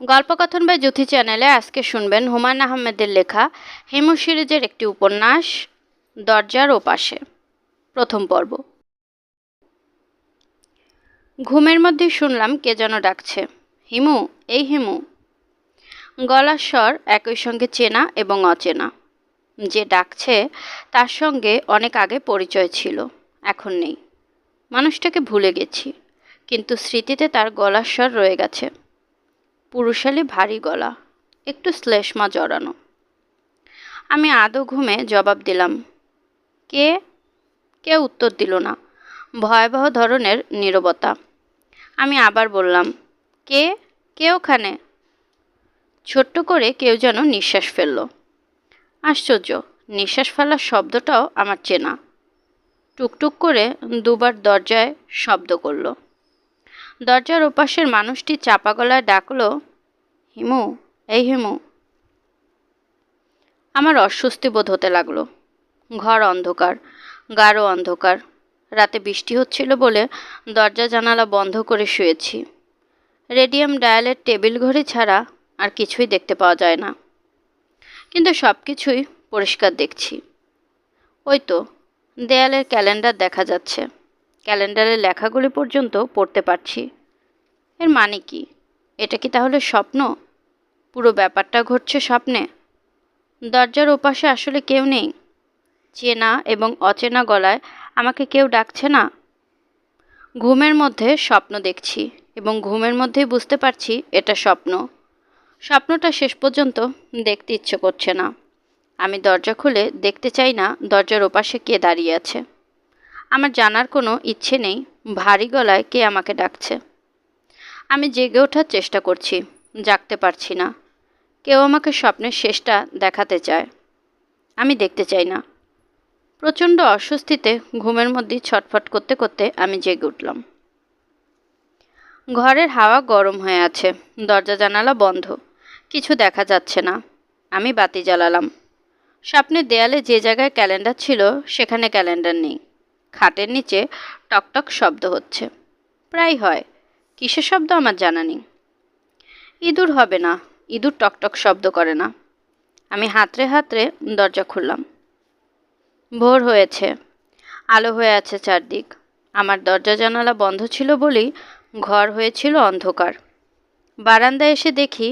গল্পকথন by জ্যোতি চ্যানেলে আজকে শুনবেন হুমায়ুন আহমেদের লেখা হিমু সিরিজের একটি উপন্যাস দরজার ওপাশে। প্রথম পর্ব। ঘুমের মধ্যে শুনলাম কে যেন ডাকছে, হিমু, এই হিমু। গলার স্বর একই সঙ্গে চেনা এবং অচেনা। যে ডাকছে তার সঙ্গে অনেক আগে পরিচয় ছিল, এখন নেই। মানুষটাকে ভুলে গেছি, কিন্তু স্মৃতিতে তার গলার স্বর রয়ে গেছে। পুরুষালী ভারী গলা, একটু শ্লেষ্মা জড়ানো। আমি আদো ঘুমে জবাব দিলাম, কে? কেউ উত্তর দিল না। ভয়াবহ ধরনের নীরবতা। আমি আবার বললাম, কে? কে ওখানে? ছোট্ট করে কেউ যেন নিঃশ্বাস ফেলল। আশ্চর্য, নিঃশ্বাস ফেলার শব্দটাও আমার চেনা। টুকটুক করে দুবার দরজায় শব্দ করল। দরজার ওপাশের মানুষটি চাপা গলায় ডাকল, হিমু, এই হিমু। আমার অস্বস্তি বোধ হতে লাগলো। ঘর অন্ধকার, গাঢ় অন্ধকার। রাতে বৃষ্টি হচ্ছিল বলে দরজা জানালা বন্ধ করে শুয়েছি। রেডিয়াম ডায়ালের টেবিল ঘড়ি ছাড়া আর কিছুই দেখতে পাওয়া যায় না, কিন্তু সব কিছুই পরিষ্কার দেখছি। ওই তো দেয়ালের ক্যালেন্ডার দেখা যাচ্ছে। ক্যালেন্ডারের লেখাগুলি পর্যন্ত পড়তে পারছি। এর মানে কি? এটা কি তাহলে স্বপ্ন? পুরো ব্যাপারটা ঘটছে স্বপ্নে? দরজার ওপাশে আসলে কেউ নেই? চেনা এবং অচেনা গলায় আমাকে কেউ ডাকছে না? ঘুমের মধ্যে স্বপ্ন দেখছি এবং ঘুমের মধ্যেই বুঝতে পারছি এটা স্বপ্ন। স্বপ্নটা শেষ পর্যন্ত দেখতে ইচ্ছে করছে না। আমি দরজা খুলে দেখতে চাই না দরজার ওপাশে কে দাঁড়িয়ে আছে। আমার জানার কোনো ইচ্ছে নেই ভারী গলায় কে আমাকে ডাকছে। আমি জেগে ওঠার চেষ্টা করছি, জাগতে পারছি না। কেউ আমাকে স্বপ্নের শেষটা দেখাতে চায়, আমি দেখতে চাই না। প্রচণ্ড অস্বস্তিতে ঘুমের মধ্যে ছটফট করতে করতে আমি জেগে উঠলাম। ঘরের হাওয়া গরম হয়ে আছে, দরজা জানালা বন্ধ, কিছু দেখা যাচ্ছে না। আমি বাতি জ্বালালাম। স্বপ্নের দেয়ালে যে জায়গায় ক্যালেন্ডার ছিল সেখানে ক্যালেন্ডার নেই। খাটের নিচে টকটক শব্দ হচ্ছে, প্রায় হয়। কিসের শব্দ আমার জানা নেই। ইঁদুর হবে না, ইঁদুর টকটক শব্দ করে না। আমি হাতড়ে হাতড়ে দরজা খুললাম। ভোর হয়েছে, আলো হয়ে আছে চারদিক। আমার দরজা জানালা বন্ধ ছিল বলেই ঘর হয়েছিল অন্ধকার। বারান্দায় এসে দেখি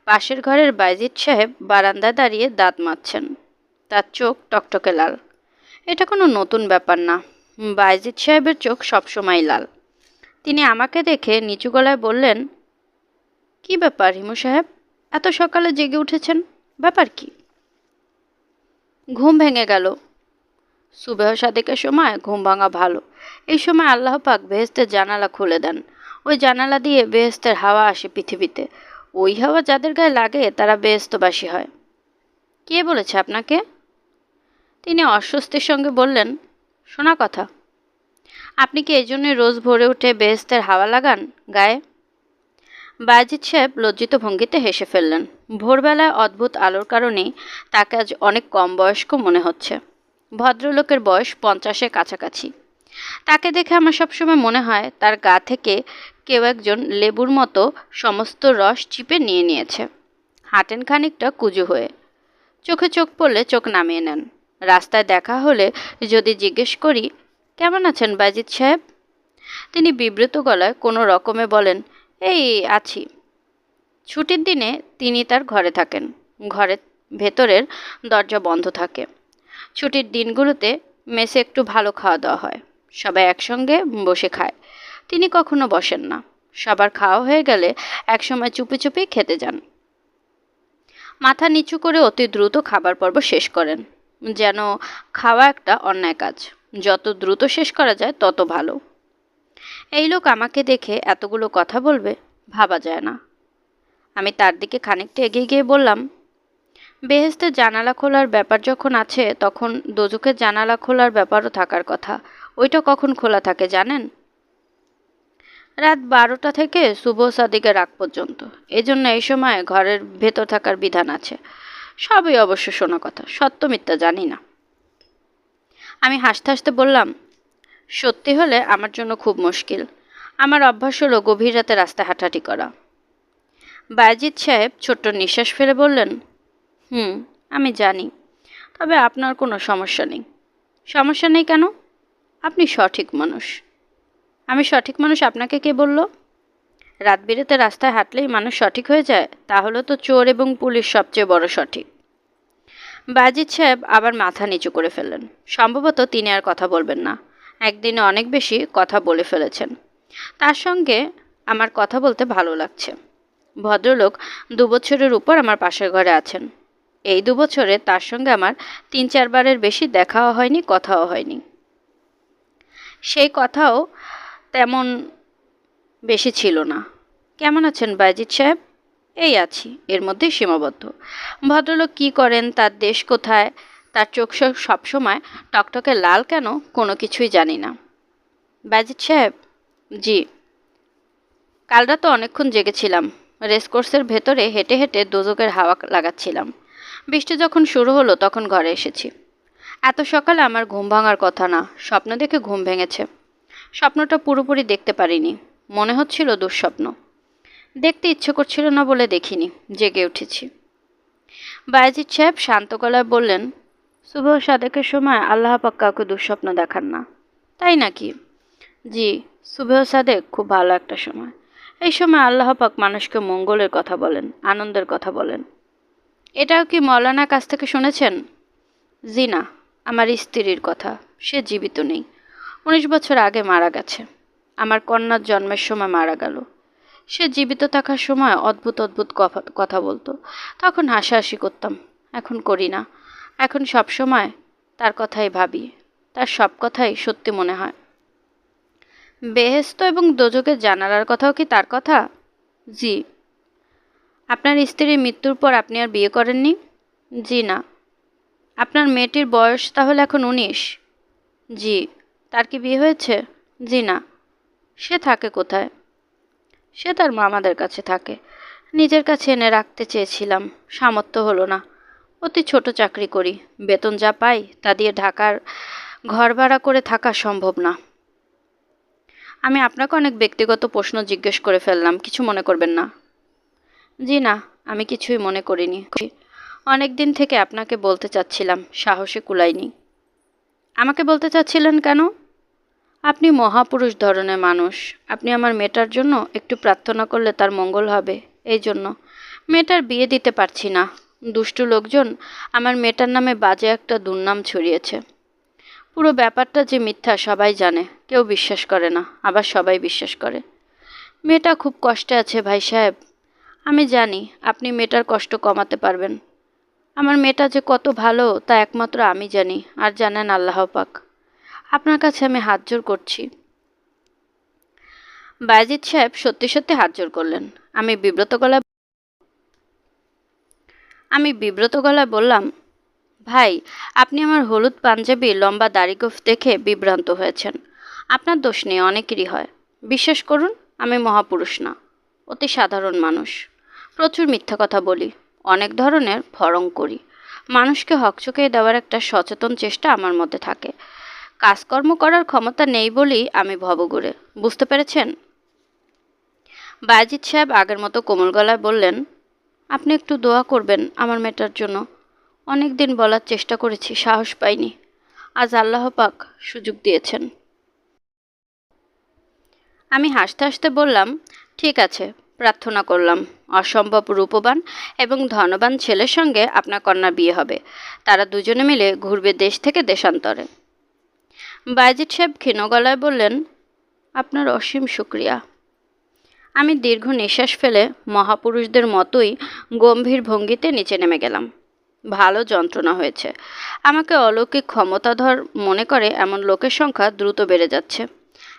পাশের ঘরের বাইজিদ সাহেব বারান্দায় দাঁড়িয়ে দাঁত মাজছেন। তার চোখ টকটকে লাল। এটা কোনো নতুন ব্যাপার না, বাইজিদ সাহেবের চোখ সবসময় লাল। তিনি আমাকে দেখে নিচু গলায় বললেন, কি ব্যাপার হিমু সাহেব, এত সকালে জেগে উঠেছেন, ব্যাপার কি? ঘুম ভেঙে গেল। সুবেহ সাদেকের সময় ঘুম ভাঙা ভালো। এই সময় আল্লাহ পাক বেহেস্তের জানালা খুলে দেন। ওই জানালা দিয়ে বেহেস্তের হাওয়া আসে পৃথিবীতে। ওই হাওয়া যাদের গায়ে লাগে তারা বেহেস্তবাসী হয়। কে বলেছে আপনাকে? তিনি অস্বস্তির সঙ্গে বললেন, শোনা কথা। আপনি কি এই জন্যই রোজ ভোরে উঠে বেহেস্তের হাওয়া লাগান গায়ে? বায়েজিদ সাহেব লজ্জিত ভঙ্গিতে হেসে ফেললেন। ভোরবেলায় অদ্ভুত আলোর কারণেই তাকে আজ অনেক কম বয়স্ক মনে হচ্ছে। ভদ্রলোকের বয়স 50-এর কাছাকাছি। তাকে দেখে আমার সবসময় মনে হয় তার গা থেকে কেউ একজন লেবুর মতো সমস্ত রস চিপে নিয়ে নিয়েছে। হাঁটেন খানিকটা কুঁজো হয়ে। চোখে চোখ পড়লে চোখ নামিয়ে নেন। রাস্তায় দেখা হলে যদি জিজ্ঞেস করি, কেমন আছেন বায়েজিদ সাহেব, তিনি বিব্রত গলায় কোনো রকমে বলেন, এই আছি। ছুটির দিনে তিনি তার ঘরে থাকেন। ঘরের ভেতরের দরজা বন্ধ থাকে। ছুটির দিনগুলোতে মেসে একটু ভালো খাওয়া দাওয়া হয়, সবাই একসঙ্গে বসে খায়। তিনি কখনো বসেন না। সবার খাওয়া হয়ে গেলে একসময় চুপি চুপি খেতে যান। মাথা নিচু করে অতি দ্রুত খাবার পর্ব শেষ করেন, যেন খাওয়া একটা অন্যায় কাজ। যত দ্রুত শেষ করা যায় তত ভালো। এই লোক আমাকে দেখে এতগুলো কথা বলবে ভাবা যায় না। আমি তার দিকে খানিকটা এগিয়ে গিয়ে বললাম, বেহেস্তের জানালা খোলার ব্যাপার যখন আছে তখন দোজখের জানালা খোলার ব্যাপারও থাকার কথা। ওইটা কখন খোলা থাকে জানেন? রাত 12টা থেকে সুবহ সাদিকের আগ পর্যন্ত। এজন্য এই সময় ঘরের ভেতর থাকার বিধান আছে। সবই অবশ্য শোনা কথা, সত্য মিথ্যা জানি না। আমি হাসতে হাসতে বললাম, সত্যি হলে আমার জন্য খুব মুশকিল। আমার অভ্যাস হলো গভীর রাতে রাস্তায় হাঁটাহাঁটি করা। বায়েজিদ সাহেব ছোট্ট নিঃশ্বাস ফেলে বললেন, হুম, আমি জানি, তবে আপনার কোনো সমস্যা নেই। সমস্যা নেই কেন? আপনি সঠিক মানুষ। আমি সঠিক মানুষ আপনাকে কে বলল? রাত বিরেতে রাস্তায় হাঁটলেই মানুষ সঠিক হয়ে যায়? তাহলে তো চোর এবং পুলিশ সবচেয়ে বড় সঠিক। বাজিদ সাহেব আবার মাথা নিচু করে ফেললেন। সম্ভবত তিনি আর কথা বলবেন না। একদিনে অনেক বেশি কথা বলে ফেলেছেন। তার সঙ্গে আমার কথা বলতে ভালো লাগছে। ভদ্রলোক 2 বছরের উপর আমার পাশের ঘরে আছেন। এই 2 বছরে তার সঙ্গে আমার 3-4 বারের বেশি দেখাও হয়নি, কথাও হয়নি। সেই কথাও তেমন বেশি ছিল না। কেমন আছেন বাজিদ সাহেব? এই আছি, এর মধ্যেই সীমাবদ্ধ। ভদ্রলোক কী করেন, তার দেশ কোথায়, তার চোখ সবসময় টকটকে লাল কেন, কোনো কিছুই জানি না। বাজিদ সাহেব? জি। কাল রাতে অনেকক্ষণ জেগেছিলাম। রেসকোর্সের ভেতরে হেঁটে হেঁটে দোজকের হাওয়া লাগাচ্ছিলাম। বৃষ্টি যখন শুরু হলো তখন ঘরে এসেছি। এত সকালে আমার ঘুম ভাঙার কথা না, স্বপ্ন দেখে ঘুম ভেঙেছে। স্বপ্নটা পুরোপুরি দেখতে পারিনি, মনে হচ্ছিল দুঃস্বপ্ন। দেখতে ইচ্ছে করছিল না বলে দেখিনি, জেগে উঠেছি। বায়েজিদ সাহেব শান্ত গলায় বললেন, সুবহ সাদেকের সময় আল্লাহ পাক কাউকে দুঃস্বপ্ন দেখান না। তাই নাকি? জি, সুবহ সাদেক খুব ভালো একটা সময়। এই সময় আল্লাহ পাক মানুষকে মঙ্গলের কথা বলেন, আনন্দের কথা বলেন। এটাও কি মৌলানার কাছ থেকে শুনেছেন? জি না, আমার স্ত্রীর কথা। সে জীবিত নেই, 19 বছর আগে মারা গেছে। আমার কন্যার জন্মের সময় মারা গেল। সে জীবিত থাকার সময় অদ্ভুত অদ্ভুত কথা বলতো। তখন হাসাহাসি করতাম, এখন করি না। এখন সব সময় তার কথাই ভাবি, তার সব কথাই সত্যি মনে হয়। বেহেশত এবং দোজকের জানালার কথাও কি তার কথা? জি। আপনার স্ত্রীর মৃত্যুর পর আপনি আর বিয়ে করেননি? জি না। আপনার মেয়েটির বয়স তাহলে এখন 19? জি। তার কি বিয়ে হয়েছে? জি না। সে থাকে কোথায়? সে তার মামাদের কাছে থাকে। নিজের কাছে এনে রাখতে চেয়েছিলাম, সামর্থ্য হলো না। অতি ছোট চাকরি করি, বেতন যা পাই তা দিয়ে ঢাকার ঘর ভাড়া করে থাকা সম্ভব না। আমি আপনাকে অনেক ব্যক্তিগত প্রশ্ন জিজ্ঞেস করে ফেললাম, কিছু মনে করবেন না। জি না, আমি কিছুই মনে করিনি। অনেক দিন থেকে আপনাকে বলতে চাচ্ছিলাম, সাহসে কুলাইনি। আমাকে বলতে চাচ্ছিলেন কেন? আপনি মহাপুরুষ ধরনের মানুষ। আপনি আমার মেয়েটার জন্য একটু প্রার্থনা করলে তার মঙ্গল হবে, এই জন্য। মেয়েটার বিয়ে দিতে পারছি না। দুষ্টু লোকজন আমার মেয়েটার নামে বাজে একটা দুর্নাম ছড়িয়েছে। পুরো ব্যাপারটা যে মিথ্যা সবাই জানে, কেউ বিশ্বাস করে না, আবার সবাই বিশ্বাস করে। মেয়েটা খুব কষ্টে আছে ভাই সাহেব। আমি জানি আপনি মেয়েটার কষ্ট কমাতে পারবেন। আমার মেয়েটা যে কত ভালো তা একমাত্র আমি জানি, আর জানেন আল্লাহ পাক। আপনার কাছে আমি হাত জোড় করছি। বায়েজিদ সাহেব সত্যি সত্যি হাত জোড় করলেন। আমি বিব্রত গলায় বললাম, ভাই, আপনি আমার হলুদ পাঞ্জাবি লম্বা দাড়িগোঁফ দেখে বিভ্রান্ত হয়েছেন। আপনার দোষ নেই, অনেকেরই হয়। বিশ্বাস করুন, আমি মহাপুরুষ না, অতি সাধারণ মানুষ। প্রচুর মিথ্যা কথা বলি, অনেক ধরনের ভরং করি। মানুষকে হকচকিয়ে দেওয়ার একটা সচেতন চেষ্টা আমার মধ্যে থাকে। কাজকর্ম করার ক্ষমতা নেই বলেই আমি ভবঘুরে, বুঝতে পেরেছেন? বায়েজিদ সাহেব আগের মতো কোমল গলায় বললেন, আপনি একটু দোয়া করবেন আমার মেয়েটার জন্য। অনেক দিন বলার চেষ্টা করেছি, সাহস পাইনি। আজ আল্লাহ পাক সুযোগ দিয়েছেন। আমি হাসতে হাসতে বললাম, ঠিক আছে, প্রার্থনা করলাম অসম্ভব রূপবান এবং ধনবান ছেলের সঙ্গে আপনার কন্যার বিয়ে হবে। তারা দুজনে মিলে ঘুরবে দেশ থেকে দেশান্তরে। বায়েজিদ সাহেব ক্ষীণ গলায় বললেন, আপনার অসীম শুক্রিয়া। আমি দীর্ঘ নিঃশ্বাস ফেলে মহাপুরুষদের মতোই গম্ভীর ভঙ্গিতে নিচে নেমে গেলাম। ভালো যন্ত্রণা হয়েছে। আমাকে অলৌকিক ক্ষমতাধর মনে করে এমন লোকের সংখ্যা দ্রুত বেড়ে যাচ্ছে।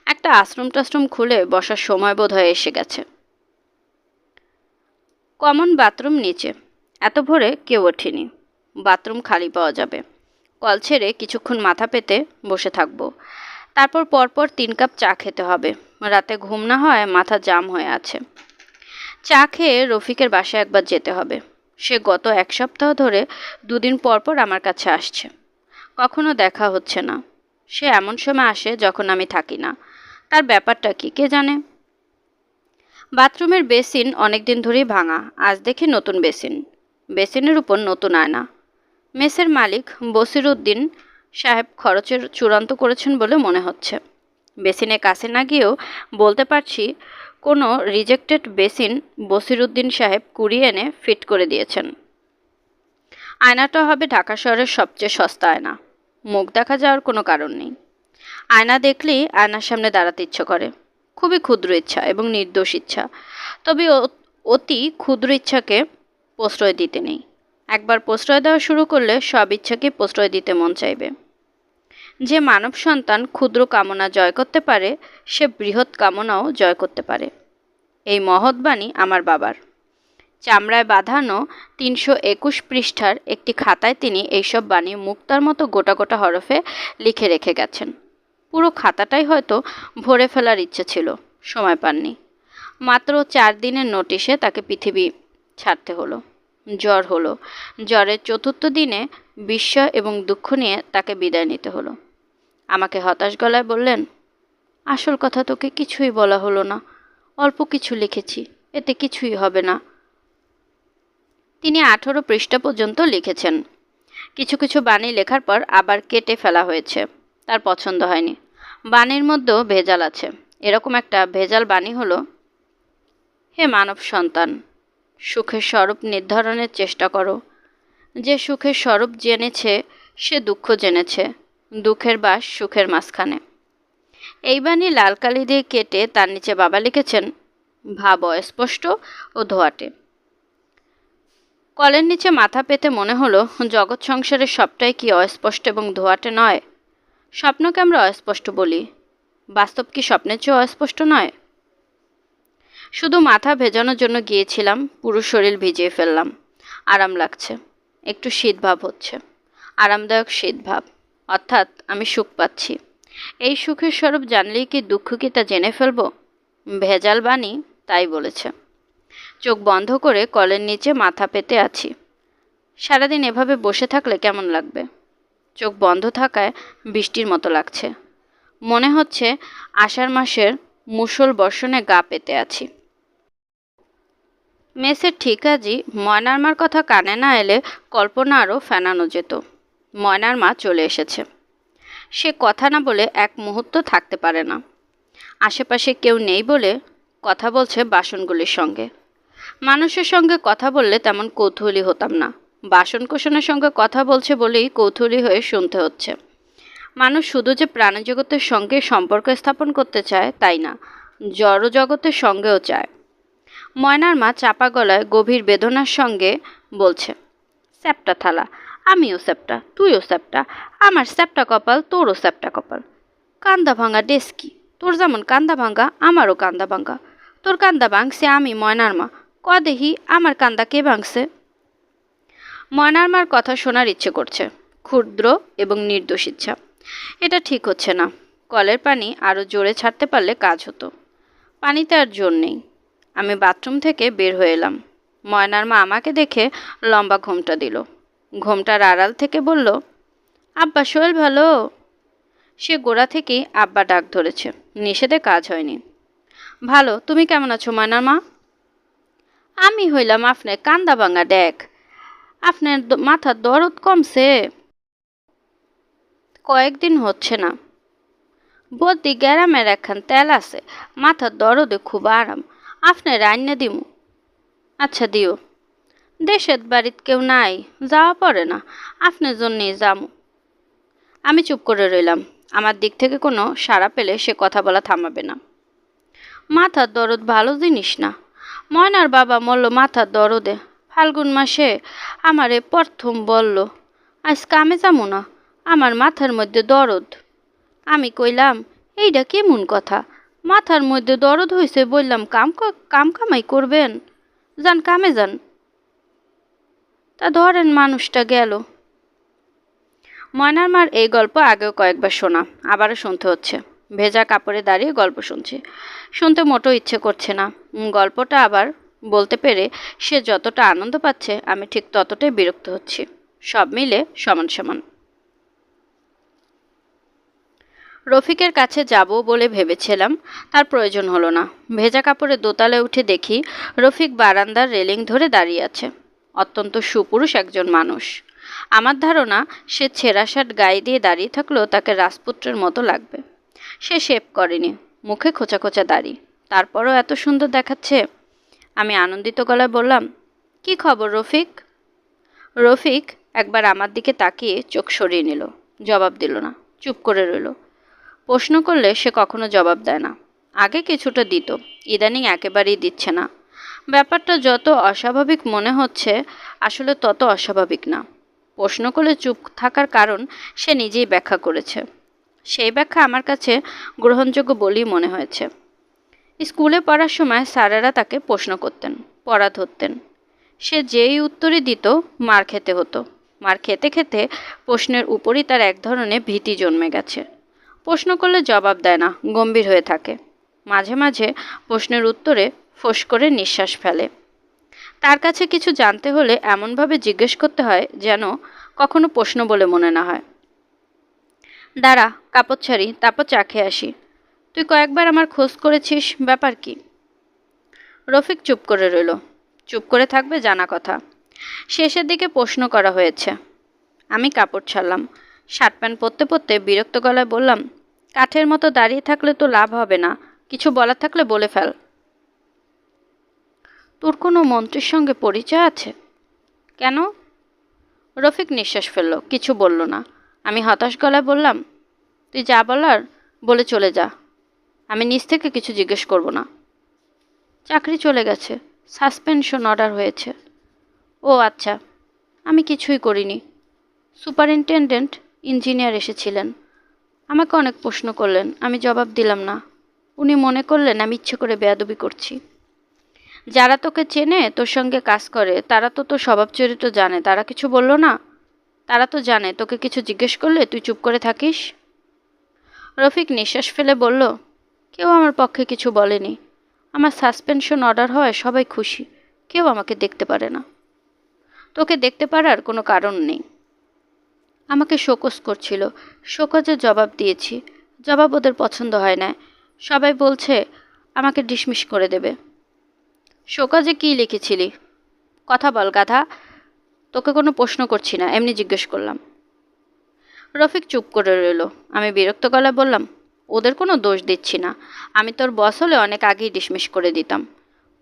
একটা আশ্রম টাশ্রম খুলে বসার সময় বোধহয় এসে গেছে। কমন বাথরুম নিচে। এত ভোরে কেউ ওঠেনি। বাথরুম খালি পাওয়া যাবে। কল ছেড়ে কিছুক্ষণ মাথা পেতে বসে থাকবো। তারপর পরপর 3 কাপ চা খেতে হবে। রাতে ঘুম না হয় মাথা জাম হয়ে আছে। চা খেয়ে রফিকের বাসায় একবার যেতে হবে। সে গত 1 সপ্তাহ ধরে 2 দিন পর পর আমার কাছে আসছে। কখনো দেখা হচ্ছে না। সে এমন সময় আসে যখন আমি থাকি না। তার ব্যাপারটা কি কে জানে? বাথরুমের বেসিন অনেকদিন ধরেই ভাঙা, আজ দেখি নতুন বেসিন, বেসিনের উপর নতুন আয়না। মেসের মালিক বসিরউদ্দিন সাহেব খরচের চূড়ান্ত করেছেন বলে মনে হচ্ছে। বেসিনের কাছে না গিয়েও বলতে পারছি কোনো রিজেক্টেড বেসিন বসিরউদ্দিন সাহেব কুড়িয়ে এনে ফিট করে দিয়েছেন। আয়নাটা হবে ঢাকা শহরের সবচেয়ে সস্তা আয়না, মুখ দেখা যাওয়ার কোনো কারণ নেই। আয়না দেখলেই আয়নার সামনে দাঁড়াতে ইচ্ছে করে, খুবই ক্ষুদ্র ইচ্ছা এবং নির্দোষ ইচ্ছা, তবে অতি ক্ষুদ্র ইচ্ছাকে প্রশ্রয় দিতে নেই। একবার প্রশ্রয় দেওয়া শুরু করলে সব ইচ্ছাকে প্রশ্রয় দিতে মন চাইবে। যে মানব সন্তান ক্ষুদ্র কামনা জয় করতে পারে, সে বৃহৎ কামনাও জয় করতে পারে। এই মহৎ বাণী আমার বাবার। চামড়ায় বাঁধানো ৩২১ পৃষ্ঠার একটি খাতায় তিনি এইসব বাণী মুক্তার মতো গোটা গোটা হরফে লিখে রেখে গেছেন। পুরো খাতাটাই হয়তো ভরে ফেলার ইচ্ছে ছিল, সময় পাননি। মাত্র 4 দিনের নোটিশে তাকে পৃথিবী ছাড়তে হলো। জ্বর হলো, জ্বরের 4র্থ দিনে বিস্ময় এবং দুঃখ নিয়ে তাকে বিদায় নিতে হলো। আমাকে হতাশ গলায় বললেন, আসল কথা তোকে কিছুই বলা হলো না, অল্প কিছু লিখেছি, এতে কিছুই হবে না। তিনি 18 পৃষ্ঠা পর্যন্ত লিখেছেন। কিছু কিছু বাণী লেখার পর আবার কেটে ফেলা হয়েছে, তার পছন্দ হয়নি। বাণীর মধ্যেও ভেজাল আছে। এরকম একটা ভেজাল বাণী হলো, হে মানব সন্তান, সুখের স্বরূপ নির্ধারণের চেষ্টা করো। যে সুখের স্বরূপ জেনেছে সে দুঃখ জেনেছে, দুঃখের বাস সুখের মাঝখানে। এই বাণী লাল কালি দিয়ে কেটে তার নিচে বাবা লিখেছেন, ভাব অস্পষ্ট ও ধোয়াটে। কলের নিচে মাথা পেতে মনে হলো, জগৎ সংসারের সবটাই কি অস্পষ্ট এবং ধোয়াটে নয়? স্বপ্নকে আমরা অস্পষ্ট বলি, বাস্তব কি স্বপ্নের চেয়ে অস্পষ্ট নয়? শুধু মাথা ভেজানোর জন্য গিয়েছিলাম, পুরো শরীর ভিজিয়ে ফেললাম। আরাম লাগছে, একটু শীত ভাব হচ্ছে, আরামদায়ক শীত ভাব, অর্থাৎ আমি সুখ পাচ্ছি। এই সুখের স্বরূপ জানলেই কি দুঃখ কি তা জেনে ফেলব? ভেজাল বাণী তাই বলেছে। চোখ বন্ধ করে কলের নিচে মাথা পেতে আছি। সারাদিন এভাবে বসে থাকলে কেমন লাগবে? চোখ বন্ধ থাকায় বৃষ্টির মতো লাগছে, মনে হচ্ছে আষাঢ় মাসের মুষল বর্ষণে গা পেতে আছি। মেসের ঠিক আজই ময়নার মার কথা কানে না এলে কল্পনা আরও ফেনানো যেত। ময়নার মা চলে এসেছে। সে কথা না বলে এক মুহূর্ত থাকতে পারে না। আশেপাশে কেউ নেই বলে কথা বলছে বাসনগুলির সঙ্গে। মানুষের সঙ্গে কথা বললে তেমন কৌতূহলী হতাম না, বাসনকোসনের সঙ্গে কথা বলছে বলেই কৌতূহলী হয়ে শুনতে হচ্ছে। মানুষ শুধু যে প্রাণজগতের সঙ্গে সম্পর্ক স্থাপন করতে চায় তাই না, জড় জগতের সঙ্গেও চায়। ময়নার মা চাপা গলায় গভীর বেদনার সঙ্গে বলছে, স্যাপটা থালা, আমিও স্যাপটা, তুইও স্যাপটা, আমার স্যাপটা কপাল, তোরও স্যাপটা কপাল। কান্দা ভাঙা ডেস্কি, তোর যেমন কান্দা ভাঙা আমারও কান্দা ভাঙা। তোর কান্দা ভাঙছে আমি ময়নার মা, ক দেখি আমার কান্দা কে ভাঙছে? ময়নার মার কথা শোনার ইচ্ছে করছে, ক্ষুদ্র এবং নির্দোষ ইচ্ছা। এটা ঠিক হচ্ছে না। কলের পানি আরও জোরে ছাড়তে পারলে কাজ হতো। পানিতে আর জোর নেই। আমি বাথরুম থেকে বের হয়ে এলাম। ময়নার মা আমাকে দেখে লম্বা ঘোমটা দিল। ঘোমটার আড়াল থেকে বলল, আব্বা শোয়েল ভালো? সে গোড়া থেকেই আব্বা ডাক ধরেছে, নিষেধে কাজ হয়নি। ভালো, তুমি কেমন আছো ময়নার মা? আমি হইলাম আপনার কান্দা ভাঙা ডেক। আপনার মাথার দরদ কমছে? কয়েকদিন হচ্ছে না। বদ্যি গ্যারামের একখান তেল আছে, মাথার দরদে খুব আরাম, আপনার রান্না দিমু। আচ্ছা দিও। দেশের বাড়িতে কেউ নাই, যাওয়া পড়ে না, আপনার জন্যেই যামু। আমি চুপ করে রইলাম। আমার দিক থেকে কোনো সাড়া পেলে সে কথা বলা থামাবে না। মাথার দরদ ভালো জিনিস না। ময়নার বাবা মরল মাথার দরদে ফাল্গুন মাসে। আমারে প্রথম বলল, আজ কামে যামু না, আমার মাথার মধ্যে দরদ। আমি কইলাম, এইটা কেমন কথা? মাথার মধ্যে দরদ হয়েছে বললাম কাম কামাই করবেন, যান কামে যান। তা ধরেন মানুষটা গেল। ময়নার মার এই গল্প আগেও কয়েকবার শোনা, আবারও শুনতে হচ্ছে। ভেজা কাপড়ে দাঁড়িয়ে গল্প শুনছি, শুনতে মোটেও ইচ্ছে করছে না। গল্পটা আবার বলতে পেরে সে যতটা আনন্দ পাচ্ছে আমি ঠিক ততটাই বিরক্ত হচ্ছি, সব মিলে সমান সমান। রফিকের কাছে যাব বলে ভেবেছিলাম, তার প্রয়োজন হলো না। ভেজা কাপড়ে দোতলায় উঠে দেখি রফিক বারান্দার রেলিং ধরে দাঁড়িয়ে আছে। অত্যন্ত সুপুরুষ একজন মানুষ। আমার ধারণা সে ছেঁড়া শার্ট গায়ে দিয়ে দাঁড়িয়ে থাকলেও তাকে রাজপুত্রের মতো লাগবে। সে শেভ করেনি, মুখে খোঁচা খোঁচা দাড়ি, তারপরও এত সুন্দর দেখাচ্ছে। আমি আনন্দিত গলায় বললাম, কি খবর রফিক? রফিক একবার আমার দিকে তাকিয়ে চোখ সরিয়ে নিল, জবাব দিল না, চুপ করে রইল। প্রশ্ন করলে সে কখনো জবাব দেয় না। আগে কিছুটা দিত, ইদানিং একেবারেই দিচ্ছে না। ব্যাপারটা যত অস্বাভাবিক মনে হচ্ছে, আসলে তত অস্বাভাবিক না। প্রশ্ন করলে চুপ থাকার কারণ সে নিজেই ব্যাখ্যা করেছে। সেই ব্যাখ্যা আমার কাছে গ্রহণযোগ্য বলেই মনে হয়েছে। স্কুলে পড়ার সময় স্যারেরা তাকে প্রশ্ন করতেন, পড়া ধরতেন। সে যেই উত্তরই দিত মার খেতে হতো। মার খেতে খেতে প্রশ্নের উপরই তার এক ধরনের ভীতি জন্মে গেছে। প্রশ্ন করলে জবাব দেয় না, গম্ভীর হয়ে থাকে। মাঝে মাঝে প্রশ্নের উত্তরে ফোঁস করে নিঃশ্বাস ফেলে। তার কাছে কিছু জানতে হলে এমনভাবে জিজ্ঞেস করতে হয় যেন কখনো প্রশ্ন বলে মনে না হয়। দাঁড়া, কাপড় ছাড়ি, তারপর চা খেয়ে আসি। তুই কয়েকবার আমার খোঁজ করেছিস, ব্যাপার কি? রফিক চুপ করে রইল। চুপ করে থাকবে জানা কথা। শেষের দিকে প্রশ্ন করা হয়েছে। আমি কাপড় ছাড়লাম। শার্ট প্যান্ট পরতে পরতে বিরক্ত গলায় বললাম, কাঠের মতো দাঁড়িয়ে থাকলে তো লাভ হবে না, কিছু বলার থাকলে বলে ফেল। তোর কোনো মন্ত্রীর সঙ্গে পরিচয় আছে? কেন? রফিক নিঃশ্বাস ফেলল, কিছু বলল না। আমি হতাশ গলায় বললাম, তুই যা বলার বলে চলে যা, আমি নিজ থেকে কিছু জিজ্ঞেস করব না। চাকরি চলে গেছে, সাসপেনশন অর্ডার হয়েছে। ও আচ্ছা, আমি কিছুই করিনি। সুপারিনটেনডেন্ট ইঞ্জিনিয়ার এসেছিলেন, আমাকে অনেক প্রশ্ন করলেন, আমি জবাব দিলাম না। উনি মনে করলেন আমি ইচ্ছে করে বেয়াদবি করছি। যারা তোকে চেনে, তোর সঙ্গে কাজ করে, তারা তো তোর স্বভাব চরিত্র জানে, তারা কিছু বলল না? তারা তো জানে তোকে কিছু জিজ্ঞেস করলে তুই চুপ করে থাকিস। রফিক নিঃশ্বাস ফেলে বলল, কেউ আমার পক্ষে কিছু বলেনি। আমার সাসপেনশন অর্ডার হওয়ায় সবাই খুশি, কেউ আমাকে দেখতে পারে না। তোকে দেখতে পারার কোনো কারণ নেই। আমাকে শোকজ করছিল, শোকজের জবাব দিয়েছি। জবাব ওদের পছন্দ হয় না, সবাই বলছে আমাকে ডিসমিস করে দেবে। শোকজে কী লিখেছিলি? কথা বল গাধা, তোকে কোনো প্রশ্ন করছি না, এমনি জিজ্ঞেস করলাম। রফিক চুপ করে রইল। আমি বিরক্ত গলায় বললাম, ওদের কোনো দোষ দিচ্ছি না, আমি তোর বস হলে অনেক আগেই ডিসমিস করে দিতাম।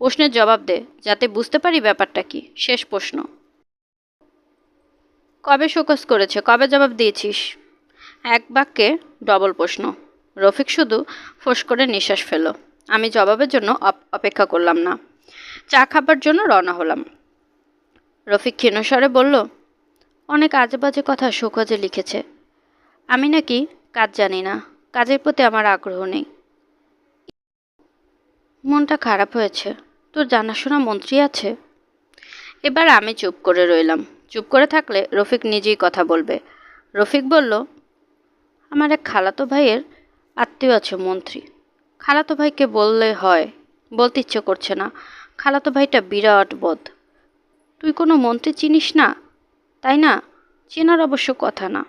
প্রশ্নের জবাব দে, যাতে বুঝতে পারি ব্যাপারটা কি। শেষ প্রশ্ন। কবে শোকজ করেছে, কবে জবাব দিয়েছিস? এক বাক্যে ডবল প্রশ্ন। রফিক শুধু ফোঁস করে নিঃশ্বাস ফেলল। আমি জবাবের জন্য অপেক্ষা করলাম না, চা খাবার জন্য রওনা হলাম। রফিক ক্ষীণস্বরে বলল, অনেক আজে বাজে কথা শোকজে লিখেছে। আমি নাকি কাজ জানি না, কাজের প্রতি আমার আগ্রহ নেই। মনটা খারাপ হয়েছে। তোর জানাশোনা মন্ত্রী আছে? এবার আমি চুপ করে রইলাম। চুপ করে থাকলে রফিক নিজেই কথা বলবে। রফিক বলল, আমার এক খালাতো ভাইয়ের আত্মীয় আছে মন্ত্রী। খালাতো ভাইকে বললে হয়, বলতে ইচ্ছে করছে না। খালাতো ভাইটা বিরাট বদ। তুই কোনো মন্ত্রী চিনিস না, তাই না? চেনার অবশ্য কথা না।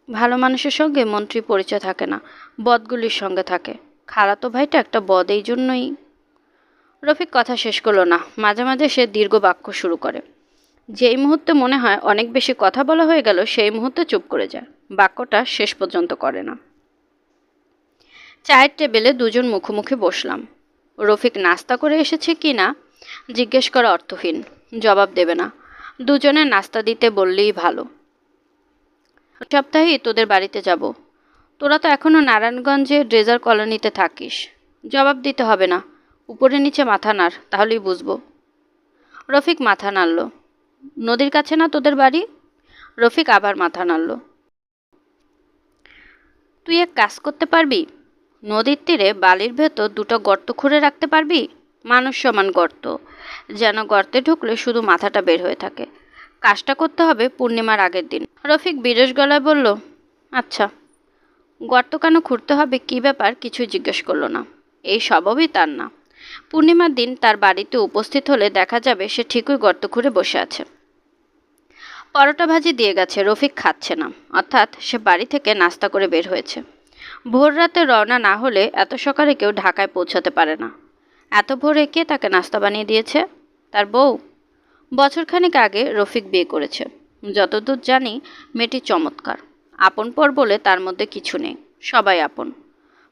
ভালো মানুষের সঙ্গে মন্ত্রী পরিচয় থাকে না, বদগুলির সঙ্গে থাকে। খালাতো ভাইটা একটা বদ, এই জন্যই। রফিক কথা শেষ করলো না। মাঝে মাঝে সে দীর্ঘ বাক্য শুরু করে। যেই মুহূর্তে মনে হয় অনেক বেশি কথা বলা হয়ে গেল, সেই মুহূর্তে চুপ করে যায়, বাক্যটা শেষ পর্যন্ত করে না। চায়ের টেবিলে দুজন মুখোমুখি বসলাম। রফিক নাস্তা করে এসেছে কি না জিজ্ঞেস করা অর্থহীন, জবাব দেবে না। দুজনে নাস্তা দিতে বললেই ভালো। সপ্তাহেই তোদের বাড়িতে যাব। তোরা তো এখনও নারায়ণগঞ্জে ড্রেজার কলোনিতে থাকিস। জবাব দিতে হবে না, উপরে নিচে মাথা নাড়, তাহলেই বুঝবো। রফিক মাথা নাড়ল। নদীর কাছে না তোদের বাড়ি? রফিক আবার মাথা নাড়ল। তুই এক কাজ করতে পারবি? নদীর তীরে বালির ভেতর দুটো গর্ত খুঁড়ে রাখতে পারবি, মানুষ সমান গর্ত, যেন গর্তে ঢুকলে শুধু মাথাটা বের হয়ে থাকে। কাজটা করতে হবে পূর্ণিমার আগের দিন। রফিক বিরস গলায় বলল, আচ্ছা। গর্ত কেন খুঁড়তে হবে, কী ব্যাপার, কিছুই জিজ্ঞেস করলো না। এই স্বভাবই তার না। পূর্ণিমার দিন তার বাড়িতে উপস্থিত হলে দেখা যাবে সে ঠিকই গর্ত খুঁড়ে বসে আছে। পরোটা ভাজি দিয়ে গেছে, রফিক খাচ্ছে না, অর্থাৎ সে বাড়ি থেকে নাস্তা করে বের হয়েছে। ভোর রাতে রওনা না হলে এত সকালে কেউ ঢাকায় পৌঁছাতে পারে না। এত ভোরে কে তাকে নাস্তা বানিয়ে দিয়েছে? তার বউ। বছরখানেক আগে রফিক বিয়ে করেছে। যতদূর জানি মেয়েটি চমৎকার। আপন পর বলে তার মধ্যে কিছু নেই, সবাই আপন।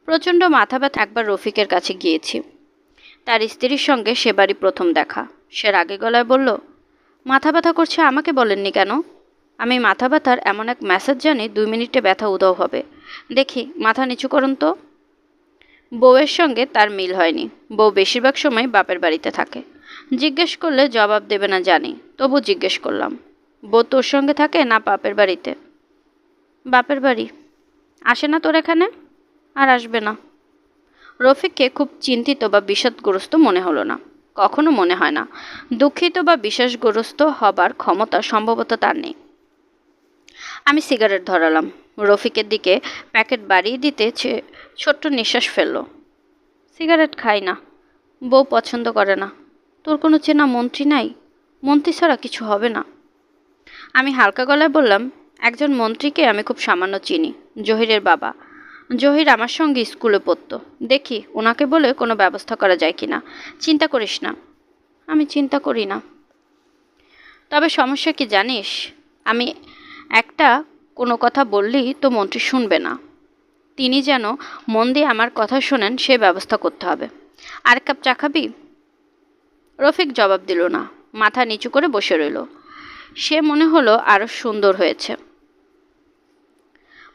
প্রচণ্ড মাথা ব্যথা। একবার রফিকের কাছে গিয়েছি। তার স্ত্রীর সঙ্গে সেবারই প্রথম দেখা। সে রাগে গলায় বলল, মাথা ব্যথা করছে, আমাকে বলেননি কেন? আমি মাথা ব্যথার এমন এক মেসেজ জানি 2 মিনিটে ব্যথা উধাও হবে। দেখি, মাথা নিচু করুন তো। বউয়ের সঙ্গে তার মিল হয়নি। বউ বেশিরভাগ সময় বাপের বাড়িতে থাকে। জিজ্ঞেস করলে জবাব দেবে না জানি, তবু জিজ্ঞেস করলাম, বউ তোর সঙ্গে থাকে না বাপের বাড়িতে? বাপের বাড়ি। আসে না তোর এখানে? আর আসবে না। রফিককে খুব চিন্তিত বা বিষাদগ্রস্ত মনে হলো না। কখনো মনে হয় না। দুঃখিত বা বিশ্বাসগ্রস্ত হবার ক্ষমতা সম্ভবত তার নেই। আমি সিগারেট ধরালাম। রফিকের দিকে প্যাকেট বাড়িয়ে দিতে ছোট্ট নিঃশ্বাস ফেলল। সিগারেট খাই না, বউ পছন্দ করে না। তোর কোনো চেনা মন্ত্রী নাই? মন্ত্রী ছাড়া কিছু হবে না। আমি হালকা গলায় বললাম, একজন মন্ত্রীকে আমি খুব সামান্য চিনি, জহিরের বাবা। জহির আমার সঙ্গে স্কুলে পড়তো। দেখি ওনাকে বলে কোনো ব্যবস্থা করা যায় কি না। চিন্তা করিস না। আমি চিন্তা করি না। তবে সমস্যা কি জানিস? আমি একটা কোনো কথা বললেই তো মন্ত্রী শুনবে না। তিনি যেন মন দিয়ে আমার কথা শোনেন, সে ব্যবস্থা করতে হবে। আর কাপ চা খাবি? রফিক জবাব দিল না, মাথা নিচু করে বসে রইল। সে মনে হলো আরও সুন্দর হয়েছে।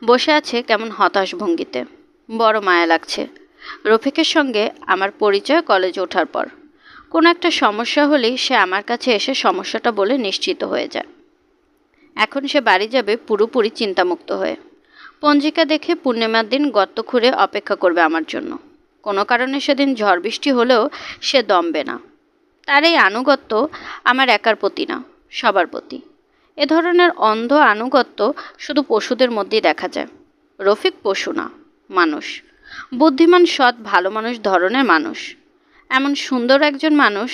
বসে আছে কেমন হতাশ ভঙ্গিতে। বড় মায়া লাগছে। রফিকের সঙ্গে আমার পরিচয় কলেজে ওঠার পর। কোনো একটা সমস্যা হলেই সে আমার কাছে এসে সমস্যাটা বলে নিশ্চিত হয়ে যায়। এখন সে বাড়ি যাবে পুরোপুরি চিন্তামুক্ত হয়ে। পঞ্জিকা দেখে পূর্ণিমার দিন গর্ত খুঁড়ে অপেক্ষা করবে আমার জন্য। কোনো কারণে সেদিন ঝড় বৃষ্টি হলেও সে দমবে না। তার এই আনুগত্য আমার একার প্রতি না, সবার প্রতি। এ ধরনের অন্ধ আনুগত্য শুধু পশুদের মধ্যেই দেখা যায়। রফিক পশু না, মানুষ। বুদ্ধিমান, সৎ, ভালো মানুষ ধরনের মানুষ। এমন সুন্দর একজন মানুষ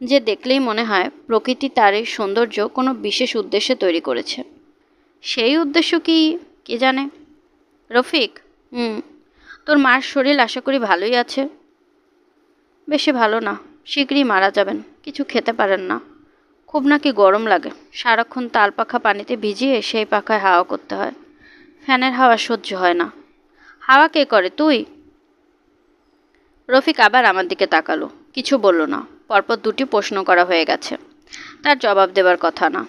যে দেখলেই মনে হয় প্রকৃতি তার এই সৌন্দর্য কোনো বিশেষ উদ্দেশ্যে তৈরি করেছে। সেই উদ্দেশ্য কি, কে জানে। রফিক, তোর মার শরীর আশা করি ভালোই আছে? বেশি ভালো না, শীঘ্রই মারা যাবেন। কিছু খেতে পারেন না। খুব নাকি গরম লাগে। সারাক্ষণ তাল পাখা পানিতে ভিজিয়ে সেই পাখায় হাওয়া করতে হয়। ফ্যানের হাওয়া সহ্য হয় না। হাওয়া কে করে, তুই? রফিক আবার আমার দিকে তাকালো। কিছু বলল না। পরপর 2টি প্রশ্ন করা হয়ে গেছে, তার জবাব দেবার কথা না।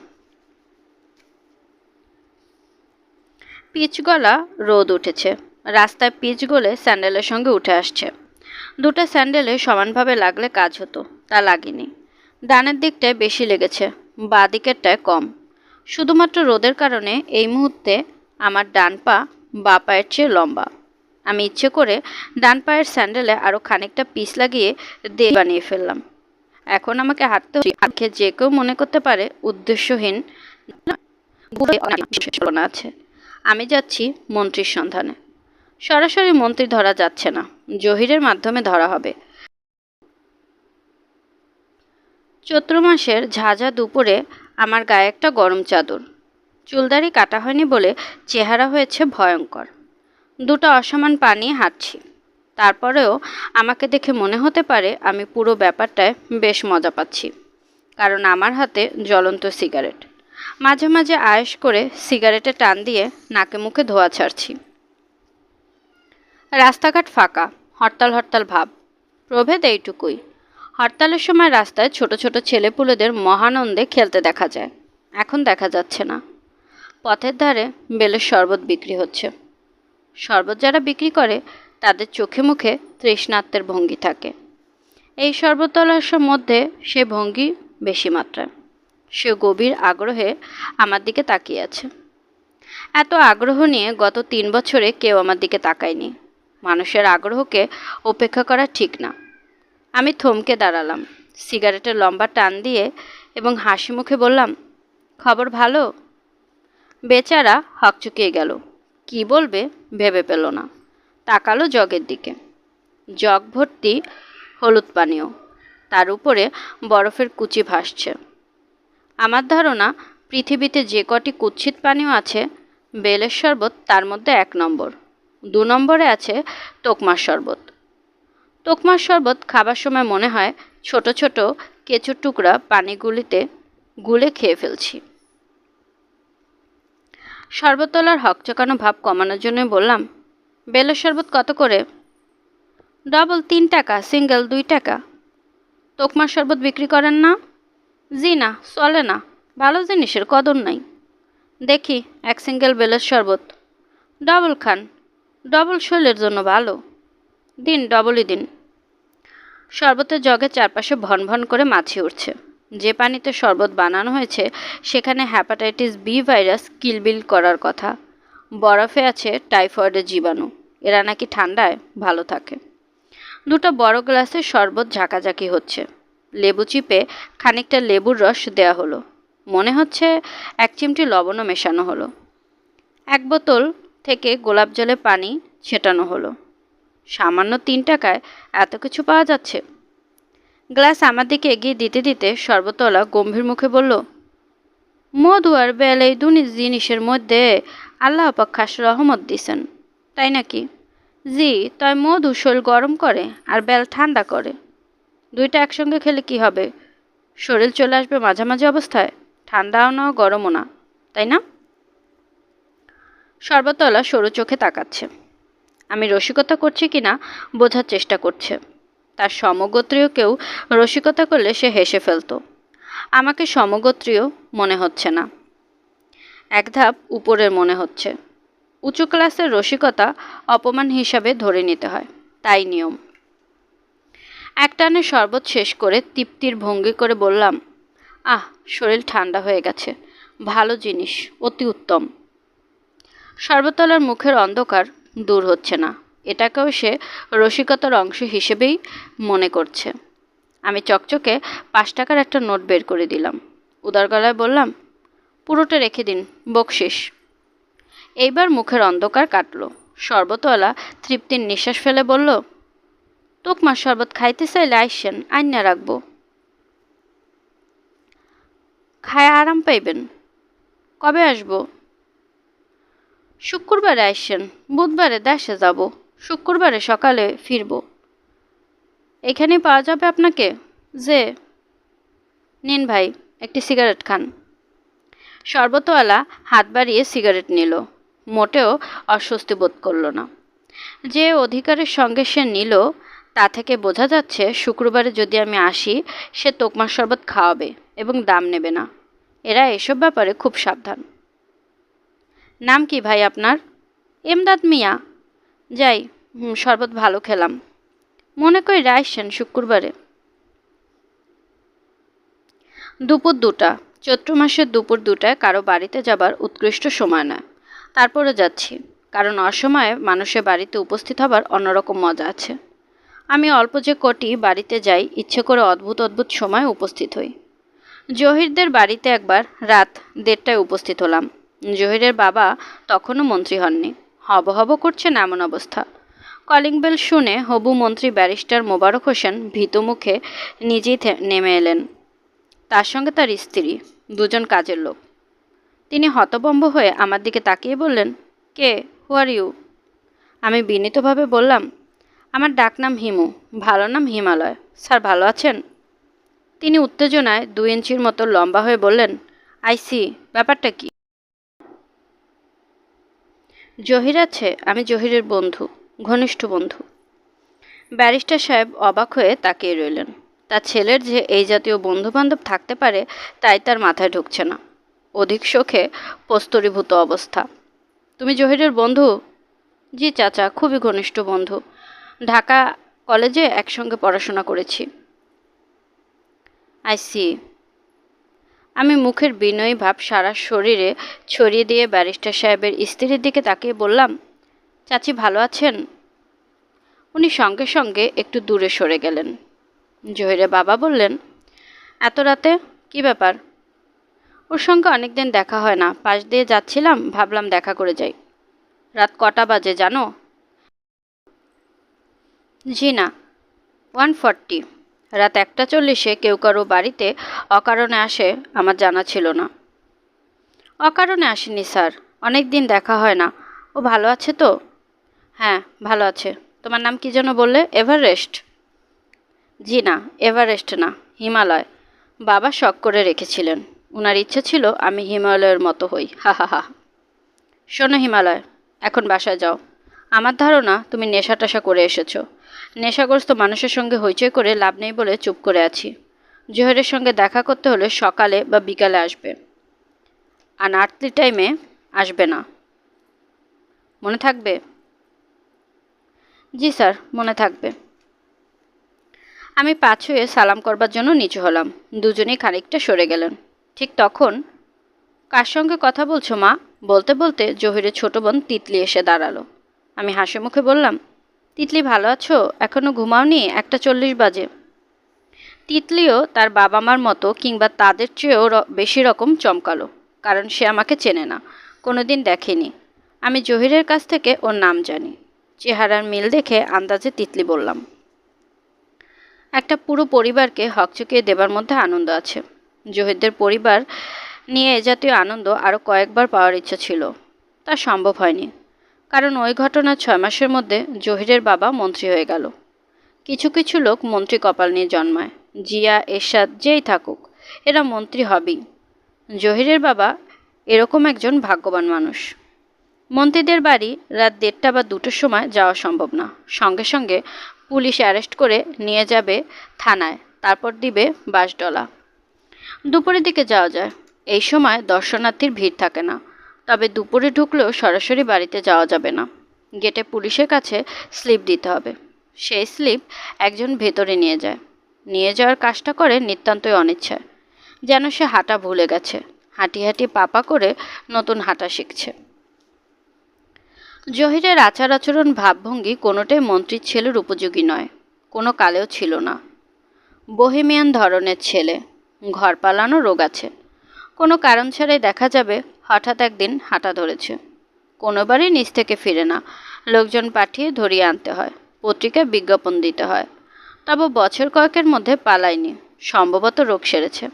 পিচ গলা রোদ উঠেছে। রাস্তায় পিচ গলে স্যান্ডেলের সঙ্গে উঠে আসছে। 2টা স্যান্ডেলে সমানভাবে লাগলে কাজ হতো, তা লাগেনি। ডানের দিকটায় বেশি লেগেছে, বাঁ দিকেরটায় কম। শুধুমাত্র রোদের কারণে এই মুহূর্তে আমার ডান পা বাঁ পায়ের চেয়ে লম্বা। আমি ইচ্ছে করে ডান পায়ের স্যান্ডেলে আরও খানিকটা পিচ লাগিয়ে দিয়ে বানিয়ে ফেললাম। এখন আমাকে হাঁটতে হচ্ছে, যে কেউ মনে করতে পারে উদ্দেশ্যহীন আছে। আমি যাচ্ছি মন্ত্রীর সন্ধানে। সরাসরি মন্ত্রী ধরা যাচ্ছে না, জহিরের মাধ্যমে ধরা হবে। চৈত্র মাসের ঝাঁঝা দুপুরে আমার গায়ে একটা গরম চাদর। চুলদাড়ি কাটা হয়নি বলে চেহারা হয়েছে ভয়ঙ্কর। 2টা অসমান পা নিয়ে হাঁটছি। তারপরেও আমাকে দেখে মনে হতে পারে আমি পুরো ব্যাপারটায় বেশ মজা পাচ্ছি, কারণ আমার হাতে জ্বলন্ত সিগারেট। মাঝে মাঝে আয়েশ করে সিগারেটে টান দিয়ে নাকে মুখে ধোঁয়া ছাড়ছি। রাস্তাঘাট ফাঁকা, হরতাল হরতাল ভাব। প্রভেদ এইটুকুই। হরতালের সময় রাস্তায় ছোট ছোট ছেলেপুলেদের মহানন্দে খেলতে দেখা যায়। এখন দেখা যাচ্ছে না। পথের ধারে বেলের শরবত বিক্রি হচ্ছে। শরবত যারা বিক্রি করে তাদের চোখে মুখে তৃষ্ণার্তের ভঙ্গি থাকে। এই শরবতওয়ালার মধ্যে সে ভঙ্গি বেশি মাত্রায়। সে গভীর আগ্রহে আমার দিকে তাকিয়ে আছে। এত আগ্রহ নিয়ে গত 3 বছরে কেউ আমার দিকে তাকায়নি। মানুষের আগ্রহকে উপেক্ষা করা ঠিক না। আমি থমকে দাঁড়ালাম, সিগারেটের লম্বা টান দিয়ে এবং হাসি মুখে বললাম, খবর ভালো? বেচারা হকচকিয়ে গেল। কি বলবে ভেবে পেল না। তাকালো জগের দিকে। জগ ভর্তি হলুদ পানীয়, তার উপরে বরফের কুচি ভাসছে। আমার ধারণা পৃথিবীতে যে কটি কুৎসিত পানীয় আছে, বেলের শরবত তার মধ্যে 1 নম্বর। 2 নম্বরে আছে তোকমার শরবত। তোকমার শরবত খাবার সময় মনে হয় ছোট ছোট কেঁচোর টুকরা পানিগুলিতে গুলে খেয়ে ফেলছি। শরবতওয়ালার হকচকানো ভাব কমানোর জন্য বললাম, বেলের শরবত কত করে? ডবল 3 টাকা, সিঙ্গেল 2 টাকা। তোকমার শরবত বিক্রি করেন না? জি না, চলে না, ভালো জিনিসের কদর নাই। দেখি এক সিঙ্গেল বেলের শরবত। ডবল খান, ডবল শরীরের জন্য ভালো। দিন, ডবলই দিন। শরবতের জগের চারপাশে ভন ভন করে মাছি উঠছে। যে পানিতে শরবত বানানো হয়েছে সেখানে হ্যাপাটাইটিস বি ভাইরাস কিলবিল করার কথা। বরফে আছে টাইফয়েডের জীবাণু, এরা নাকি ঠান্ডায় ভালো থাকে। 2টা বড় গ্লাসে শরবত ঝাঁকাঝাঁকি হচ্ছে। লেবু চিপে খানিকটা লেবুর রস দেয়া হলো। মনে হচ্ছে 1 চিমটি লবণও মেশানো হলো। 1 বোতল থেকে গোলাপ জলে পানি ছেটানো হলো। সামান্য 3 টাকায় এত কিছু পাওয়া যাচ্ছে। গ্লাস আমার দিকে এগিয়ে দিতে দিতে শরবতওয়ালা গম্ভীর মুখে বলল, মধু আর বেল এই দুই জিনিসের মধ্যে আল্লাহ পাক খাস রহমত দিছেন, তাই নাকি? জি, তাই মধু শরীর গরম করে আর বেল ঠান্ডা করে। 2টা একসঙ্গে খেলে কি হবে? শরীর চলে আসবে মাঝামাঝি অবস্থায়, ঠান্ডাও না গরমও না, তাই না? শরবতওয়ালা সরু চোখে তাকাচ্ছে। আমি রসিকতা করছি কিনা বোঝার চেষ্টা করছে। তার সমগোত্রীয় কেউ রসিকতা করলে সে হেসে ফেলত। আমাকে সমগোত্রীয় মনে হচ্ছে না, 1 ধাপ উপরের মনে হচ্ছে। উঁচু ক্লাসের রসিকতা অপমান হিসাবে ধরে নিতে হয়, তাই নিয়ম। একটানে শরবত শেষ করে তৃপ্তির ভঙ্গি করে বললাম, আহ, শরীর ঠান্ডা হয়ে গেছে, ভালো জিনিস, অতি উত্তম। শরবতওয়ালার মুখের অন্ধকার দূর হচ্ছে না, এটাকেও সে রসিকতার অংশ হিসেবেই মনে করছে। আমি চকচকে 5 টাকার একটা নোট বের করে দিলাম। উদার গলায় বললাম, পুরোটা রেখে দিন, বকশিস। এইবার মুখের অন্ধকার কাটল। শরবতওয়ালা তৃপ্তির নিঃশ্বাস ফেলে বলল, তোকমার শরবত খাইতে চাইলে আইসেন, আইনা রাখবো, খায় আরাম পাইবেন। কবে আসবো? শুক্রবারে আইসেন, বুধবারে দেশে যাব, শুক্রবারে সকালে ফিরব। এখানে পাওয়া যাবে আপনাকে? যে, নিন ভাই, একটি সিগারেট খান। শরবতওয়ালা হাত বাড়িয়ে সিগারেট নিল। মোটেও অস্বস্তি বোধ করল না। যে অধিকারের সঙ্গে সে নিল তা থেকে বোঝা যাচ্ছে শুক্রবারে যদি আমি আসি সে তোকমার শরবত খাওয়াবে এবং দাম নেবে না। এরা এসব ব্যাপারে খুব সাবধান। নাম কি ভাই আপনার? এমদাদ মিয়া। যাই, শরবত ভালো খেলাম। মনে করি রাইসেন শুক্রবারে। দুপুর 2টা, চৈত্র মাসের দুপুর 2টায় কারো বাড়িতে যাবার উৎকৃষ্ট সময় নয়। তারপরে যাচ্ছি, কারণ অসময়ে মানুষের বাড়িতে উপস্থিত হবার অন্যরকম মজা আছে। আমি অল্প যে কটি বাড়িতে যাই ইচ্ছে করে অদ্ভুত অদ্ভুত সময় উপস্থিত হই। জহিরদের বাড়িতে একবার রাত 1:30টায় উপস্থিত হলাম। জহিরের বাবা তখনও মন্ত্রী হননি, হব হব করছেন এমন অবস্থা। কলিং বেল শুনে হবু মন্ত্রী ব্যারিস্টার মোবারক হোসেন ভীত মুখে নিজেই নেমে এলেন। তার সঙ্গে তার স্ত্রী, 2জন কাজের লোক। তিনি হতভম্ব হয়ে আমার দিকে তাকিয়ে বললেন, কে, হু আর ইউ? আমি বিনীতভাবে বললাম, আমার ডাকনাম হিমু, ভালো নাম হিমালয়। স্যার ভালো আছেন? তিনি উত্তেজনায় 2 ইঞ্চির মতো লম্বা হয়ে বললেন, আইসি, ব্যাপারটা কি? জহির আছে? আমি জহিরের বন্ধু, ঘনিষ্ঠ বন্ধু। ব্যারিস্টার সাহেব অবাক হয়ে তাকিয়ে রইলেন। তার ছেলের যে এই জাতীয় বন্ধুবান্ধব থাকতে পারে তাই তার মাথায় ঢুকছে না। অধিক শোকে প্রস্তরীভূত অবস্থা। তুমি জহিরের বন্ধু? জি চাচা, খুবই ঘনিষ্ঠ বন্ধু, ঢাকা কলেজে একসঙ্গে পড়াশোনা করেছি। আইসি। আমি মুখের বিনয়ী ভাব সারা শরীরে ছড়িয়ে দিয়ে ব্যারিস্টার সাহেবের স্ত্রীর দিকে তাকিয়ে বললাম, চাচি ভালো আছেন? উনি সঙ্গে সঙ্গে একটু দূরে সরে গেলেন। জহিরের বাবা বললেন, এত রাতে কি ব্যাপার? ওর সঙ্গে অনেকদিন দেখা হয় না, পাশ দিয়ে যাচ্ছিলাম, ভাবলাম দেখা করে যাই। রাত কটা বাজে জানো? জি না, 1:40। রাত 1:40-এ কেউ কারো বাড়িতে অকারণে আসে আমার জানা ছিল না। অকারণে আসেনি স্যার, অনেক দিন দেখা হয় না। ও ভালো আছে তো? হ্যাঁ, ভালো আছে। তোমার নাম কি যেন বললে? এভারেস্ট? জি না, এভারেস্ট না, হিমালয়। বাবা শখ করে রেখেছিলেন। উনার ইচ্ছে ছিল আমি হিমালয়ের মতো হই। হা হা হা। শোনো হিমালয়, এখন বাসায় যাও। আমার ধারণা তুমি নেশা টেশা করে এসেছো। নেশাগ্রস্ত মানুষের সঙ্গে হইচই করে লাভ নেই বলে চুপ করে আছি। জোহরের সঙ্গে দেখা করতে হলে সকালে বা বিকালে আসবে, আনআর্থলি টাইমে আসবে না। মনে থাকবে? জি স্যার, মনে থাকবে। আমি পা ছুঁয়ে সালাম করবার জন্য নিচু হলাম। দুজনেই খানিকটা সরে গেলেন। ঠিক তখন, কার সঙ্গে কথা বলছো মা? বলতে বলতে জহিরের ছোট বোন তিতলি এসে দাঁড়ালো। আমি হাসি মুখে বললাম, তিতলি ভালো আছো? এখনো ঘুমাওনি? 1:40 বাজে। তিতলিও তার বাবা মার মতো কিংবা তাদের চেয়েও বেশি রকম চমকালো, কারণ সে আমাকে চেনে না, কোনোদিন দেখেনি। আমি জহিরের কাছ থেকে ওর নাম জানি। চেহারার মিল দেখে আন্দাজে তিতলি বললাম, একটা পুরো পরিবারকে হকচকিয়ে দেবার মধ্যে আনন্দ আছে। জহিরদের পরিবার নিয়ে এ জাতীয় আনন্দ আরও কয়েকবার পাওয়ার ইচ্ছা ছিল, তা সম্ভব হয়নি। কারণ ওই ঘটনার 6 মাসের মধ্যে জহিরের বাবা মন্ত্রী হয়ে গেল। কিছু কিছু লোক মন্ত্রী কপাল নিয়ে জন্মায়। জিয়া, এরশাদ যেই থাকুক, এরা মন্ত্রী হবেই। জহিরের বাবা এরকম একজন ভাগ্যবান মানুষ। মন্ত্রীদের বাড়ি রাত 1:30 বা 2টোর সময় যাওয়া সম্ভব না। সঙ্গে সঙ্গে পুলিশ অ্যারেস্ট করে নিয়ে যাবে থানায়, তারপর দিবে বাঁশডলা। দুপুরের দিকে যাওয়া যায়। এই সময় দর্শনার্থীর ভিড় থাকে না। তবে দুপুরে ঢুকলেও সরাসরি বাড়িতে যাওয়া যাবে না। গেটে পুলিশের কাছে স্লিপ দিতে হবে। সেই স্লিপ একজন ভেতরে নিয়ে যায়। নিয়ে যাওয়ার কাজটা করে নিতান্তই অনিচ্ছায়, যেন সে হাঁটা ভুলে গেছে। হাঁটি হাঁটি পাপা করে নতুন হাঁটা শিখছে। জহিরের আচার আচরণ ভাবভঙ্গি কোনোটাই মন্ত্রীর ছেলের উপযোগী নয়, কোনো কালেও ছিল না। বহেমিয়ান ধরনের ছেলে, ঘর পালানো রোগ আছে। কোনো কারণ ছাড়াই দেখা যাবে হঠাৎ একদিন হাঁটা ধরেছে। কোনোবারই নিচ থেকে ফিরে না, লোকজন পাঠিয়ে ধরিয়ে আনতে হয়, পত্রিকায় বিজ্ঞাপন দিতে হয়। তবে বছর কয়েকের মধ্যে পালায়নি, সম্ভবত রোগ সেরেছে।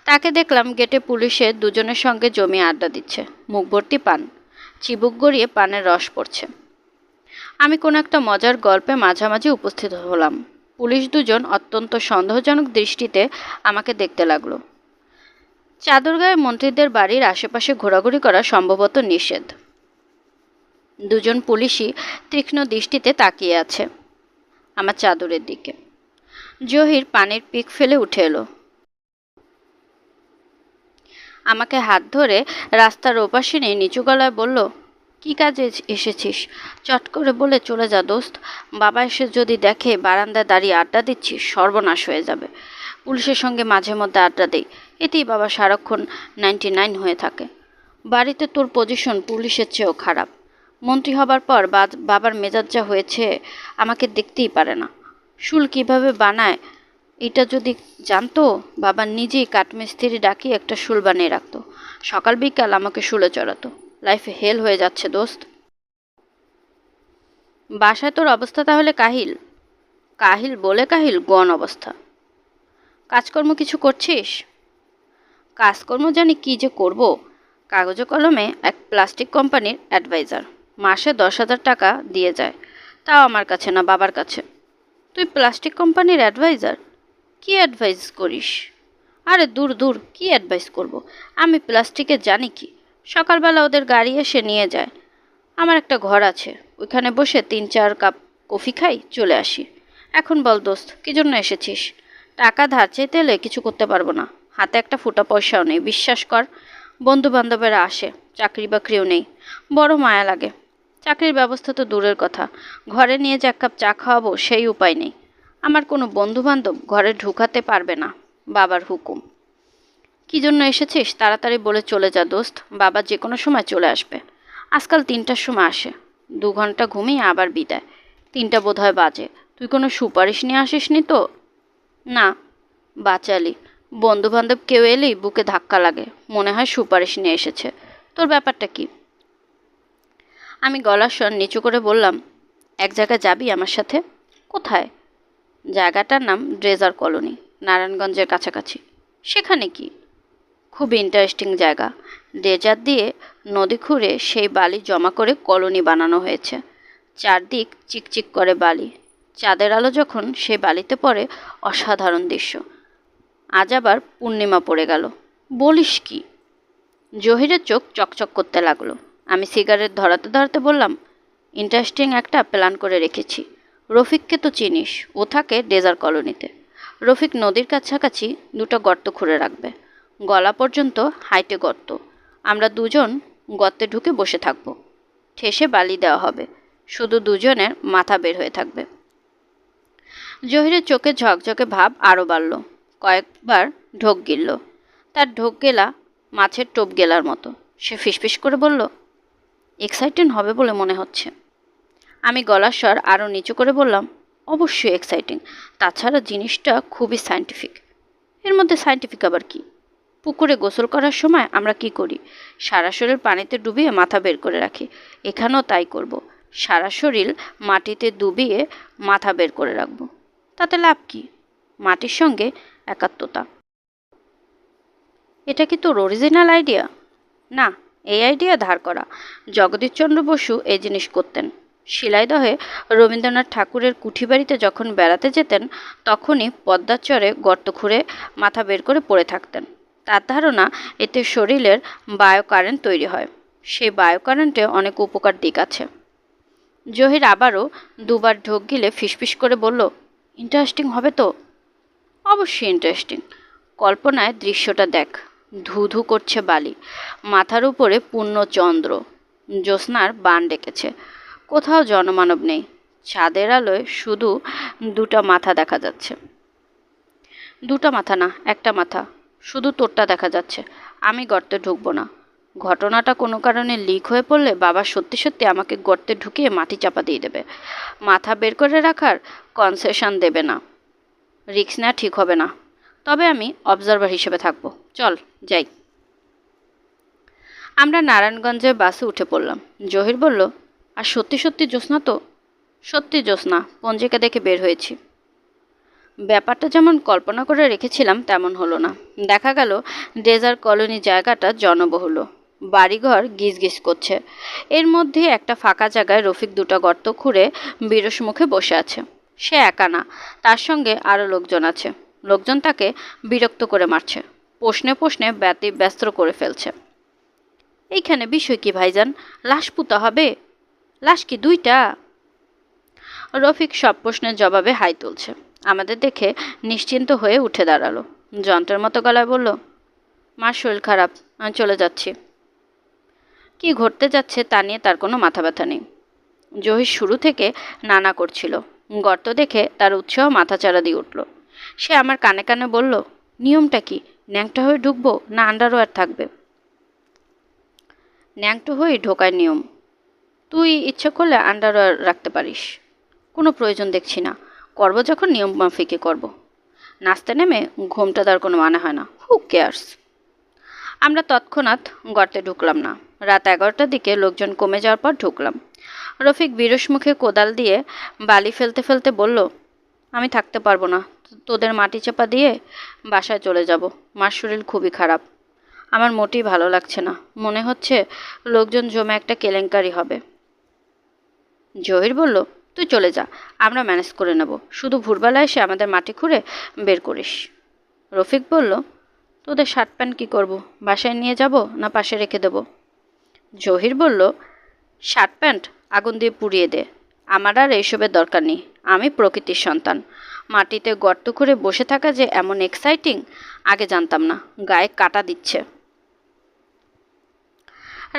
তাকে দেখলাম গেটে পুলিশের দুজনের সঙ্গে জমিয়ে আড্ডা দিচ্ছে, মুখ ভর্তি পান, চিবুক গড়িয়ে পানের রস পড়ছে। আমি কোনো একটা মজার গল্পে মাঝামাঝি উপস্থিত হলাম। পুলিশ দুজন অত্যন্ত সন্দেহজনক দৃষ্টিতে আমাকে দেখতে লাগলো। চাদর গায়ে মন্ত্রীদের বাড়ির আশেপাশে ঘোরাঘুরি করা সম্ভবত নিষেধ। দুজন পুলিশই তীক্ষ্ণ দৃষ্টিতে তাকিয়ে আছে আমার চাদরের দিকে। জহির পানির পিক ফেলে উঠে এলো, আমাকে হাত ধরে রাস্তার ওপাশে নিয়ে নিচু গলায় বলল, কি কাজে এসেছিস? চট করে বলে চলে যা দোস্ত। বাবা এসে যদি দেখে বারান্দায় দাঁড়িয়ে আড্ডা দিচ্ছি, সর্বনাশ হয়ে যাবে। পুলিশের সঙ্গে মাঝে মধ্যে আড্ডা দেই, এতেই বাবা সারাক্ষণ 99 হয়ে থাকে। বাড়িতে তোর পজিশন পুলিশের চেয়েও খারাপ। মন্ত্রী হবার পর বাবার মেজাজ যা হয়েছে, আমাকে দেখতেই পারে না। শুল কিভাবে বানায় এটা যদি জানতো, বাবা নিজেই কাঠমিস্ত্রি ডাকিয়ে একটা শুল বানিয়ে রাখতো। সকাল বিকাল আমাকে শুলে চড়াতো। লাইফে হেল হয়ে যাচ্ছে দোস্ত। বাসায় তোর অবস্থা তাহলে কাহিল? কাহিল বলে কাহিল, গণ অবস্থা। কাজকর্ম কিছু করছিস? কাজকর্ম জানি কি যে করব। কাগজে কলমে এক প্লাস্টিক কোম্পানির অ্যাডভাইজার, মাসে 10,000 টাকা দিয়ে যায়, তাও আমার কাছে না, বাবার কাছে। তুই প্লাস্টিক কোম্পানির অ্যাডভাইজার? কি অ্যাডভাইস করিস? আরে দূর দূর, কি অ্যাডভাইস করব? আমি প্লাস্টিকের জানি কি। সকালবেলা ওদের গাড়ি এসে নিয়ে যায়। আমার একটা ঘর আছে, ওইখানে বসে 3-4 কাপ কফি খাই, চলে আসি। এখন বল দোস্ত, কী জন্য এসেছিস? টাকা ধার চাইতে এলে কিছু করতে পারবো না। হাতে একটা ফুটা পয়সাও নেই, বিশ্বাস কর। বন্ধু বান্ধবেরা আসে, চাকরি বাকরিও নেই, বড় মায়া লাগে। চাকরির ব্যবস্থা তো দূরের কথা, ঘরে নিয়ে যে 1 কাপ চা খাওয়াবো সেই উপায় নেই। আমার কোনো বন্ধু বান্ধব ঘরে ঢুকাতে পারবে না, বাবার হুকুম। কী জন্য এসেছিস তাড়াতাড়ি বলে চলে যা দোস্ত, বাবা যে কোনো সময় চলে আসবে। আজকাল 3টার সময় আসে, 2 ঘন্টা ঘুমিয়ে আবার বিদায়। 3টা বোধহয় বাজে। তুই কোনো সুপারিশ নিয়ে আসিসনি তো? না। বাচালি, বন্ধু বান্ধব কেউ এলেই বুকে ধাক্কা লাগে, মনে হয় সুপারিশ নিয়ে এসেছে। তোর ব্যাপারটা কি? আমি গলার স্বর নিচু করে বললাম, এক জায়গায় যাবি আমার সাথে? কোথায়? জায়গাটার নাম ড্রেজার কলোনি, নারায়ণগঞ্জের কাছাকাছি। সেখানে কি? খুব ইন্টারেস্টিং জায়গা। ডেজার্ট দিয়ে নদী খুঁড়ে সেই বালি জমা করে কলোনি বানানো হয়েছে। চারদিক চিকচিক করে বালি। চাঁদের আলো যখন সেই বালিতে পড়ে, অসাধারণ দৃশ্য। আজ আবার পূর্ণিমা পড়ে গেল। বলিস কি? জহিরের চোখ চকচক করতে লাগলো। আমি সিগারেট ধরাতে ধরাতে বললাম, ইন্টারেস্টিং একটা প্ল্যান করে রেখেছি। রফিককে তো চিনিস, ও থাকে ডেজার কলোনিতে। রফিক নদীর কাছাকাছি দুটো গর্ত খুঁড়ে রাখবে, গলা পর্যন্ত হাইটে গর্ত। আমরা দুজন গর্তে ঢুকে বসে থাকবো। ঠেসে বালি দেওয়া হবে, শুধু দুজনের মাথা বের হয়ে থাকবে। জহিরের চোখে ঝকঝকে ভাব আরও বাড়ল। কয়েকবার ঢোক গিলল। তার ঢোক গেলা মাছের টোপ গেলার মতো। সে ফিসফিস করে বলল, এক্সাইটেড হবে বলে মনে হচ্ছে। আমি গলার স্বর আরও নিচু করে বললাম, অবশ্যই এক্সাইটিং। তাছাড়া জিনিসটা খুবই সায়েন্টিফিক। এর মধ্যে সায়েন্টিফিক আবার কি? পুকুরে গোসল করার সময় আমরা কি করি? সারা শরীর পানিতে ডুবিয়ে মাথা বের করে রাখি। এখানেও তাই করব। সারা শরীর মাটিতে ডুবিয়ে মাথা বের করে রাখব। তাতে লাভ কি? মাটির সঙ্গে একাত্মতা। এটা কি তোর অরিজিনাল আইডিয়া? না, এই আইডিয়া ধার করা। জগদীশচন্দ্র বসু এই জিনিস করতেন। শিলাইদহে রবীন্দ্রনাথ ঠাকুরের কুঠিবাড়িতে যখন বেড়াতে যেতেন, তখনই পদ্মার চরে গর্ত খুঁড়ে মাথা বের করে পড়ে থাকতেন। তার ধারণা, এতে শরীরের বায়ো কারেন্ট তৈরি হয়। সেই বায়ো কারেন্টে অনেক উপকার দিক আছে। জহির আবারও দুবার ঢোক গিলে ফিসফিস করে বলল, ইন্টারেস্টিং হবে তো? অবশ্যই ইন্টারেস্টিং। কল্পনায় দৃশ্যটা দেখ। ধু ধু করছে বালি, মাথার উপরে পূর্ণ চন্দ্র, জ্যোৎস্নার বান ডেকেছে। কোথাও জনমানব নেই। চাঁদের আলোয় শুধু দুটা মাথা দেখা যাচ্ছে। দুটা মাথা না, একটা মাথা। শুধু তোরটা দেখা যাচ্ছে। আমি গর্তে ঢুকবো না। ঘটনাটা কোনো কারণে লিক হয়ে পড়লে বাবা সত্যি সত্যি আমাকে গর্তে ঢুকিয়ে মাটি চাপা দিয়ে দেবে। মাথা বের করে রাখার কনসেশন দেবে না। রিস্ক নেওয়া ঠিক হবে না। তবে আমি অবজারভার হিসেবে থাকবো। চল যাই। আমরা নারায়ণগঞ্জের বাসে উঠে পড়লাম। জহির বলল, আর সত্যি সত্যি জ্যোৎস্না তো? সত্যি জ্যোৎস্না, পঞ্জিকা দেখে বের হয়েছি। ব্যাপারটা যেমন কল্পনা করে রেখেছিলাম তেমন হলো না। দেখা গেল ডেজার কলোনি জায়গাটা জনবহুল। বাড়িঘর গিজগিজ করছে। এর মধ্যে একটা ফাঁকা জায়গায় রফিক দুটো গর্ত খুঁড়ে বিরস মুখে বসে আছে। সে একা না, তার সঙ্গে আরও লোকজন আছে। লোকজন তাকে বিরক্ত করে মারছে, প্রশ্নে প্রশ্নে ব্যস্ত করে ফেলছে। এইখানে বিষয় কি ভাইজান? লাশ পুঁতা হবে? লাশ কি দুইটা? রফিক সব প্রশ্নের জবাবে হাই তুলছে। আমাদের দেখে নিশ্চিন্ত হয়ে উঠে দাঁড়ালো। যন্ত্রের মতো গলায় বলল, মার শরীর খারাপ, আমি চলে যাচ্ছি। কি ঘটতে যাচ্ছে তা নিয়ে তার কোনো মাথা ব্যথা নেই। জহির শুরু থেকে নানা করছিল। গর্ত দেখে তার উৎসাহ মাথাচাড়া দিয়ে উঠল। সে আমার কানে কানে বলল, নিয়মটা কি? ন্যাংটা হয়ে ঢুকবো না আন্ডারওয়্যার থাকবে? ন্যাংটো হয়ে ঢোকার নিয়ম। তুই ইচ্ছে করলে আন্ডারওয়্যার রাখতে পারিস। কোনো প্রয়োজন দেখছি না। করবো যখন নিয়ম মাফিকে করবো। নাচতে নেমে ঘুমটা দেওয়ার কোনো মানে হয় না। Who cares. আমরা তৎক্ষণাৎ গর্তে ঢুকলাম না। রাত 11টার দিকে লোকজন কমে যাওয়ার পর ঢুকলাম। রফিক বিরস মুখে কোদাল দিয়ে বালি ফেলতে ফেলতে বলল, আমি থাকতে পারবো না। তোদের মাটি চাপা দিয়ে বাসায় চলে যাব। মার শরীর খুবই খারাপ। আমার মোটেই ভালো লাগছে না। মনে হচ্ছে লোকজন জমে একটা কেলেঙ্কারি হবে। জহির বলল, তুই চলে যা, আমরা ম্যানেজ করে নেব। শুধু ভোরবেলা এসে আমাদের মাটি খুঁড়ে বের করিস। রফিক বলল, তোদের শার্ট প্যান্ট কী করবো? বাসায় নিয়ে যাব না পাশে রেখে দেব? জহির বলল, শার্ট প্যান্ট আগুন দিয়ে পুড়িয়ে দে। আমার আর এইসবের দরকার নেই। আমি প্রকৃতির সন্তান। মাটিতে গর্ত করে বসে থাকা যে এমন এক্সাইটিং আগে জানতাম না। গায়ে কাটা দিচ্ছে।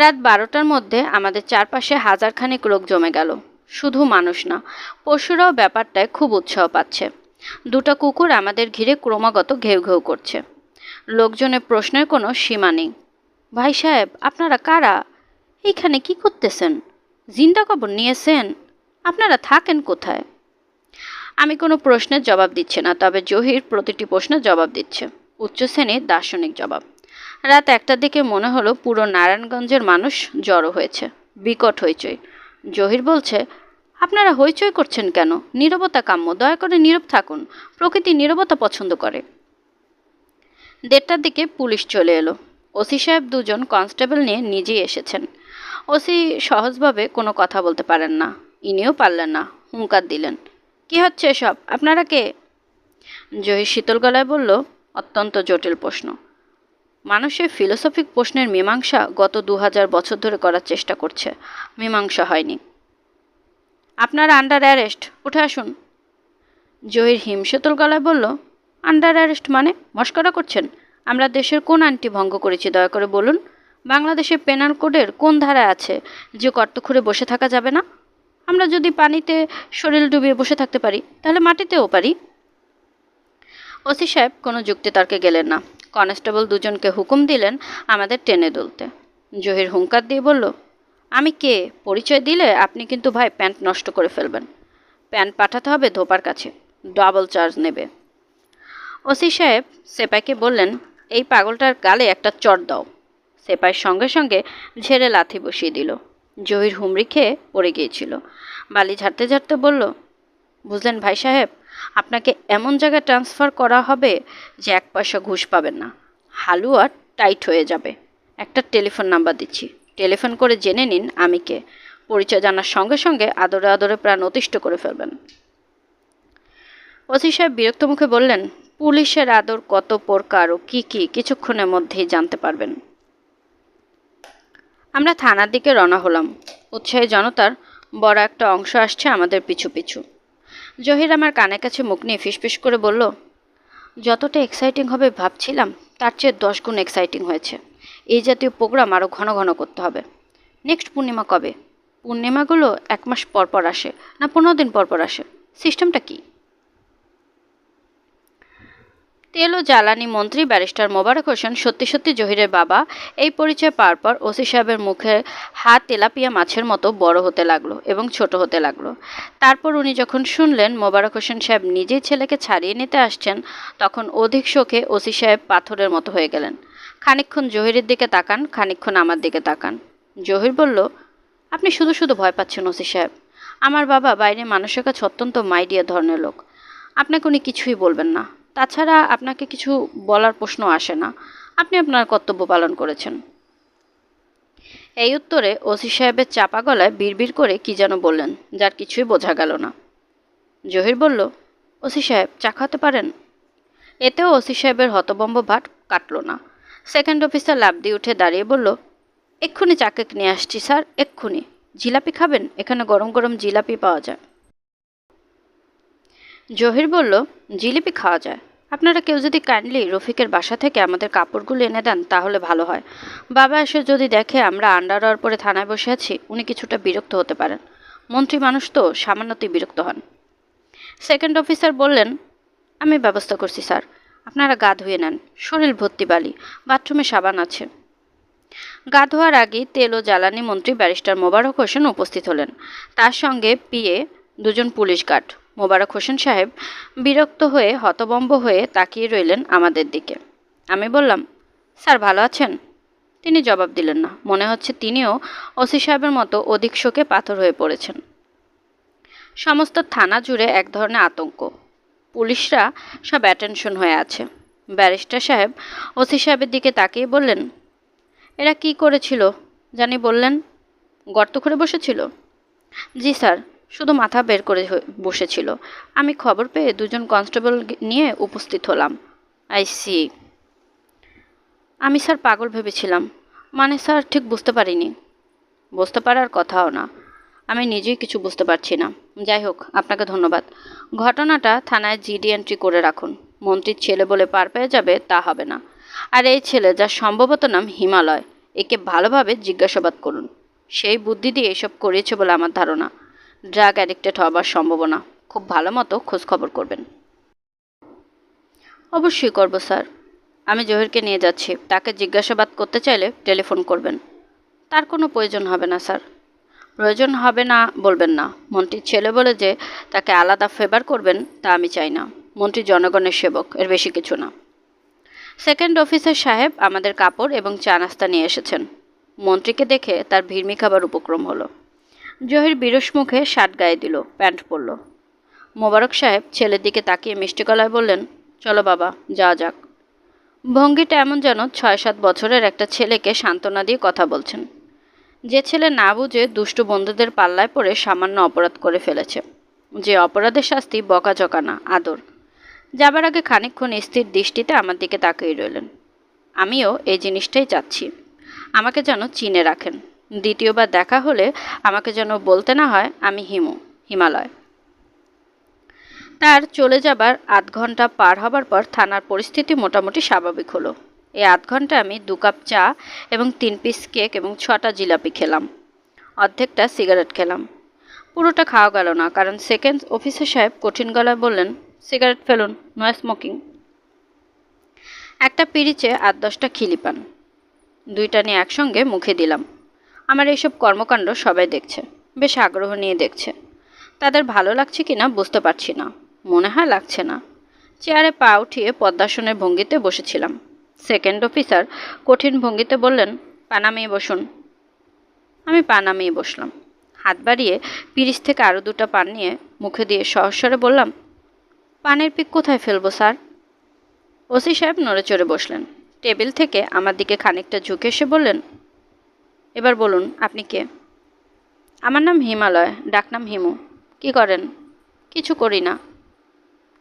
রাত 12টার মধ্যে আমাদের চারপাশে হাজারখানেক লোক জমে গেল। শুধু মানুষ না, পশুরাও ব্যাপারটায় খুব উৎসাহ পাচ্ছে। দুটো কুকুর আমাদের ঘিরে ক্রমাগত ঘেউ ঘেউ করছে। লোকজনের প্রশ্নের কোনো সীমা নেই। ভাই সাহেব, আপনারা কারা? এইখানে কি করতেছেন? জিন্দা কবর নিয়েছেন? আপনারা থাকেন কোথায়? আমি কোনো প্রশ্নের জবাব দিচ্ছি না, তবে জহির প্রতিটি প্রশ্নের জবাব দিচ্ছে। উচ্চ শ্রেণীর দার্শনিক জবাব। রাত 1টার দিকে মনে হলো পুরো নারায়ণগঞ্জের মানুষ জড়ো হয়েছে। বিকট হইচই। জহির বলছে, আপনারা হইচই করছেন কেন? নীরবতা কাম্য, দয়া করে নীরব থাকুন। প্রকৃতি নীরবতা পছন্দ করে। 1:30টার দিকে পুলিশ চলে এলো। ওসি সাহেব দুজন কনস্টেবল নিয়ে নিজেই এসেছেন। ওসি সহজভাবে কোনো কথা বলতে পারেন না। ইনিও পারলেন না, হুঙ্কার দিলেন, কি হচ্ছে এসব, আপনারা কে? জহির শীতল গলায় বলল, অত্যন্ত জটিল প্রশ্ন। মানুষের ফিলোসফিক প্রশ্নের মীমাংসা গত 2000 বছর ধরে করার চেষ্টা করছে, মীমাংসা হয়নি। আপনারা আন্ডার অ্যারেস্ট, উঠে আসুন। জহির হিমশীতল গলায় বলল, আন্ডার অ্যারেস্ট মানে? মস্করা করছেন? আমরা দেশের কোন আইনটি ভঙ্গ করেছি দয়া করে বলুন। বাংলাদেশের পেনাল কোডের কোন ধারায় আছে যে গর্ত খুঁড়ে বসে থাকা যাবে না? আমরা যদি পানিতে শরীর ডুবিয়ে বসে থাকতে পারি, তাহলে মাটিতেও পারি। ওসি সাহেব কোনো যুক্তিতর্কে গেলেন না। কনস্টেবল দুজনকে হুকুম দিলেন আমাদের টেনে তুলতে। জহির হুঙ্কার দিয়ে বলল, আমি কে পরিচয় দিলে আপনি কিন্তু ভাই প্যান্ট নষ্ট করে ফেলবেন। প্যান্ট পাঠাতে হবে ধোপার কাছে, ডাবল চার্জ নেবে। ওসি সাহেব সেপাইকে বললেন, এই পাগলটার গালে একটা চড় দাও। সেপাই সঙ্গে সঙ্গে ঝেড়ে লাথি বসিয়ে দিল। জহির হুমড়ি খেয়ে পড়ে গিয়েছিল। বালি ঝাড়তে ঝাড়তে বলল, বুঝলেন ভাই সাহেব, আপনাকে এমন জায়গায় ট্রান্সফার করা হবে যে 1 পয়সা ঘুষ পাবেন না। হালুয়া টাইট হয়ে যাবে। একটা টেলিফোন নাম্বার দিচ্ছি, টেলিফোন করে জেনে নিন আমি কে। পরিচয় জানার সঙ্গে সঙ্গে আদরে আদরে প্রাণ অতিষ্ঠ করে ফেলবেন। ওসি সাহেব বিরক্ত মুখে বললেন, পুলিশের আদর কত প্রকার ও কী কী কিছুক্ষণের মধ্যেই জানতে পারবেন। আমরা থানার দিকে রওনা হলাম। উৎসাহী জনতার বড় একটা অংশ আসছে আমাদের পিছু পিছু। জহির আমার কানের কাছে মুখ নিয়ে ফিসফিস করে বলল, যতটা এক্সাইটিং হবে ভাবছিলাম তার চেয়ে 10 গুণ এক্সাইটিং হয়েছে। এই জাতীয় প্রোগ্রাম আরও ঘন ঘন করতে হবে। নেক্সট পূর্ণিমা কবে? পূর্ণিমাগুলো 1 মাস পর পর আসে না 15 দিন পর পর আসে? সিস্টেমটা কি? তেল ও জ্বালানি মন্ত্রী ব্যারিস্টার মোবারক হোসেন সত্যি সত্যি জহিরের বাবা, এই পরিচয় পাওয়ার পর ওসি সাহেবের মুখে হাত তেলাপিয়া মাছের মতো বড় হতে লাগলো এবং ছোট হতে লাগলো। তারপর উনি যখন শুনলেন মোবারক হোসেন সাহেব নিজেই ছেলেকে ছাড়িয়ে নিতে আসছেন, তখন অধিক শোকে ওসি সাহেব পাথরের মতো হয়ে গেলেন। খানিকক্ষণ জহিরের দিকে তাকান, খানিকক্ষণ আমার দিকে তাকান। জহির বলল, আপনি শুধু শুধু ভয় পাচ্ছেন ওসি সাহেব। আমার বাবা বাইরে মানুষের কাছে অত্যন্ত মাইডিয়া ধরনের লোক। আপনাকে উনি কিছুই বলবেন না। তাছাড়া আপনাকে কিছু বলার প্রশ্ন আসে না। আপনি আপনার কর্তব্য পালন করেছেন। এই উত্তরে ওসি সাহেবের চাপা গলায় বিড়বিড় করে কি যেন বললেন, যার কিছুই বোঝা গেল না। জহির বলল, ওসি সাহেব চা খাওয়াতে পারেন? এতেও ওসি সাহেবের হতবম্ব ভাট কাটল না। সেকেন্ড অফিসার লাফ দিয়ে উঠে দাঁড়িয়ে বলল, এক্ষুনি চা কেক নিয়ে আসছি স্যার, এক্ষুনি। জিলাপি খাবেন? এখানে গরম গরম জিলাপি পাওয়া যায়। জহির বলল, জিলিপি খাওয়া যায়। আপনারা কেউ যদি কাইন্ডলি রফিকের বাসা থেকে আমাদের কাপড়গুলো এনে দেন তাহলে ভালো হয়। বাবা এসে যদি দেখে আমরা আন্ডারওয়্যার পরে থানায় বসে আছি, উনি কিছুটা বিরক্ত হতে পারেন। মন্ত্রী মানুষ তো সামান্যতেই বিরক্ত হন। সেকেন্ড অফিসার বললেন, আমি ব্যবস্থা করছি স্যার, আপনারা গা ধুয়ে নেন। শরীর ভর্তি বালি, বাথরুমে সাবান আছে। গা ধোয়ার আগেই তেল ও জ্বালানি মন্ত্রী ব্যারিস্টার মোবারক হোসেন উপস্থিত হলেন। তার সঙ্গে PA, 2 police guard. Mobarak Hossain সাহেব বিরক্ত হয়ে হতবম্ব হয়ে তাকিয়ে রইলেন আমাদের দিকে। আমি বললাম, স্যার ভালো আছেন? তিনি জবাব দিলেন না। মনে হচ্ছে তিনিও ওসি সাহেবের মতো অধিক শোকে পাথর হয়ে পড়েছেন। সমস্ত থানা জুড়ে এক ধরনের আতঙ্ক। পুলিশরা সব অ্যাটেনশন হয়ে আছে। ব্যারিস্টার সাহেব ওসি সাহেবের দিকে তাকিয়ে বললেন, এরা কি করেছিল জানি বললেন? গর্ত করে বসেছিল? জি স্যার, শুধু মাথা বের করে বসেছিল। আমি খবর পেয়ে 2 কনস্টেবল নিয়ে উপস্থিত হলাম। I C. আমি স্যার পাগল ভেবেছিলাম। মানে স্যার ঠিক বুঝতে পারিনি। বুঝতে পারার কথাও না, আমি নিজেই কিছু বুঝতে পারছি না। যাই হোক, আপনাকে ধন্যবাদ। ঘটনাটা থানায় জিডি এন্ট্রি করে রাখুন। মন্ত্রীর ছেলে বলে পার পেয়ে যাবে তা হবে না। আর এই ছেলে, যার সম্ভবত নাম হিমালয়, একে ভালোভাবে জিজ্ঞাসাবাদ করুন। সেই বুদ্ধি দিয়ে এসব করিয়েছে বলে আমার ধারণা। ড্রাগ অ্যাডিক্টেড হবার সম্ভাবনা। খুব ভালো মতো খোঁজখবর করবেন। অবশ্যই করব স্যার। আমি জহিরকে নিয়ে যাচ্ছি। তাকে জিজ্ঞাসাবাদ করতে চাইলে টেলিফোন করবেন। তার কোনো প্রয়োজন হবে না স্যার। প্রয়োজন হবে না বলবেন না। মন্ত্রীর ছেলে বলে যে তাকে আলাদা ফেভার করবেন তা আমি চাই না। মন্ত্রী জনগণের সেবক, এর বেশি কিছু না। সেকেন্ড অফিসার সাহেব আমাদের কাপড় এবং চা নাস্তা নিয়ে এসেছেন। মন্ত্রীকে দেখে তার ভিড়মি খাবার উপক্রম হলো। জহির বিরস মুখে শার্ট গায়ে দিল, প্যান্ট পরল। মোবারক সাহেব ছেলের দিকে তাকিয়ে মিষ্টি গলায় বললেন, চলো বাবা, যাওয়া যাক। ভঙ্গিটা এমন যেন 6-7 বছরের একটা ছেলেকে সান্ত্বনা দিয়ে কথা বলছেন। যে ছেলে না বুঝে দুষ্ট বন্ধুদের পাল্লায় পড়ে সামান্য অপরাধ করে ফেলেছে, যে অপরাধের শাস্তি বকাঝকা না, আদর। যাবার আগে খানিকক্ষণ স্থির দৃষ্টিতে আমার দিকে তাকিয়ে রইলেন। আমিও এই জিনিসটাই চাচ্ছি, আমাকে যেন চিনে রাখেন। দ্বিতীয়বার দেখা হলে আমাকে যেন বলতে না হয় আমি হিমালয়। তার চলে যাবার আধ ঘন্টা পার হবার পর থানার পরিস্থিতি মোটামুটি স্বাভাবিক হলো। এই আধ ঘন্টা আমি 2 কাপ চা এবং 3 পিস কেক এবং 6টা জিলাপি খেলাম, অর্ধেকটা সিগারেট খেলাম। পুরোটা খাওয়া গেল না, কারণ সেকেন্ড অফিসার সাহেব কঠিন গলায় বললেন, সিগারেট ফেলুন, নো স্মোকিং। একটা পিরিচে 8-10টা খিলি পান, 2টা নিয়ে একসঙ্গে মুখে দিলাম। আমার এইসব কর্মকাণ্ড সবাই দেখছে, বেশ আগ্রহ নিয়ে দেখছে। তাদের ভালো লাগছে কিনা বুঝতে পারছি না, মনে হয় লাগছে না। চেয়ারে পা উঠিয়ে পদ্মাসনের ভঙ্গিতে বসেছিলাম। সেকেন্ড অফিসার কঠিন ভঙ্গিতে বললেন, পা নামিয়ে বসুন। আমি পা নামিয়ে বসলাম। হাত বাড়িয়ে পিরিচ থেকে আরও 2টা পান নিয়ে মুখে দিয়ে সহস্বরে বললাম, পানের পিক কোথায় ফেলবো স্যার? ওসি সাহেব নড়ে চড়ে বসলেন। টেবিল থেকে আমার দিকে খানিকটা ঝুঁকে এসে বললেন, এবার বলুন আপনি কে? আমার নাম হিমালয়, ডাকনাম হিমু। কি করেন? কিছু করি না।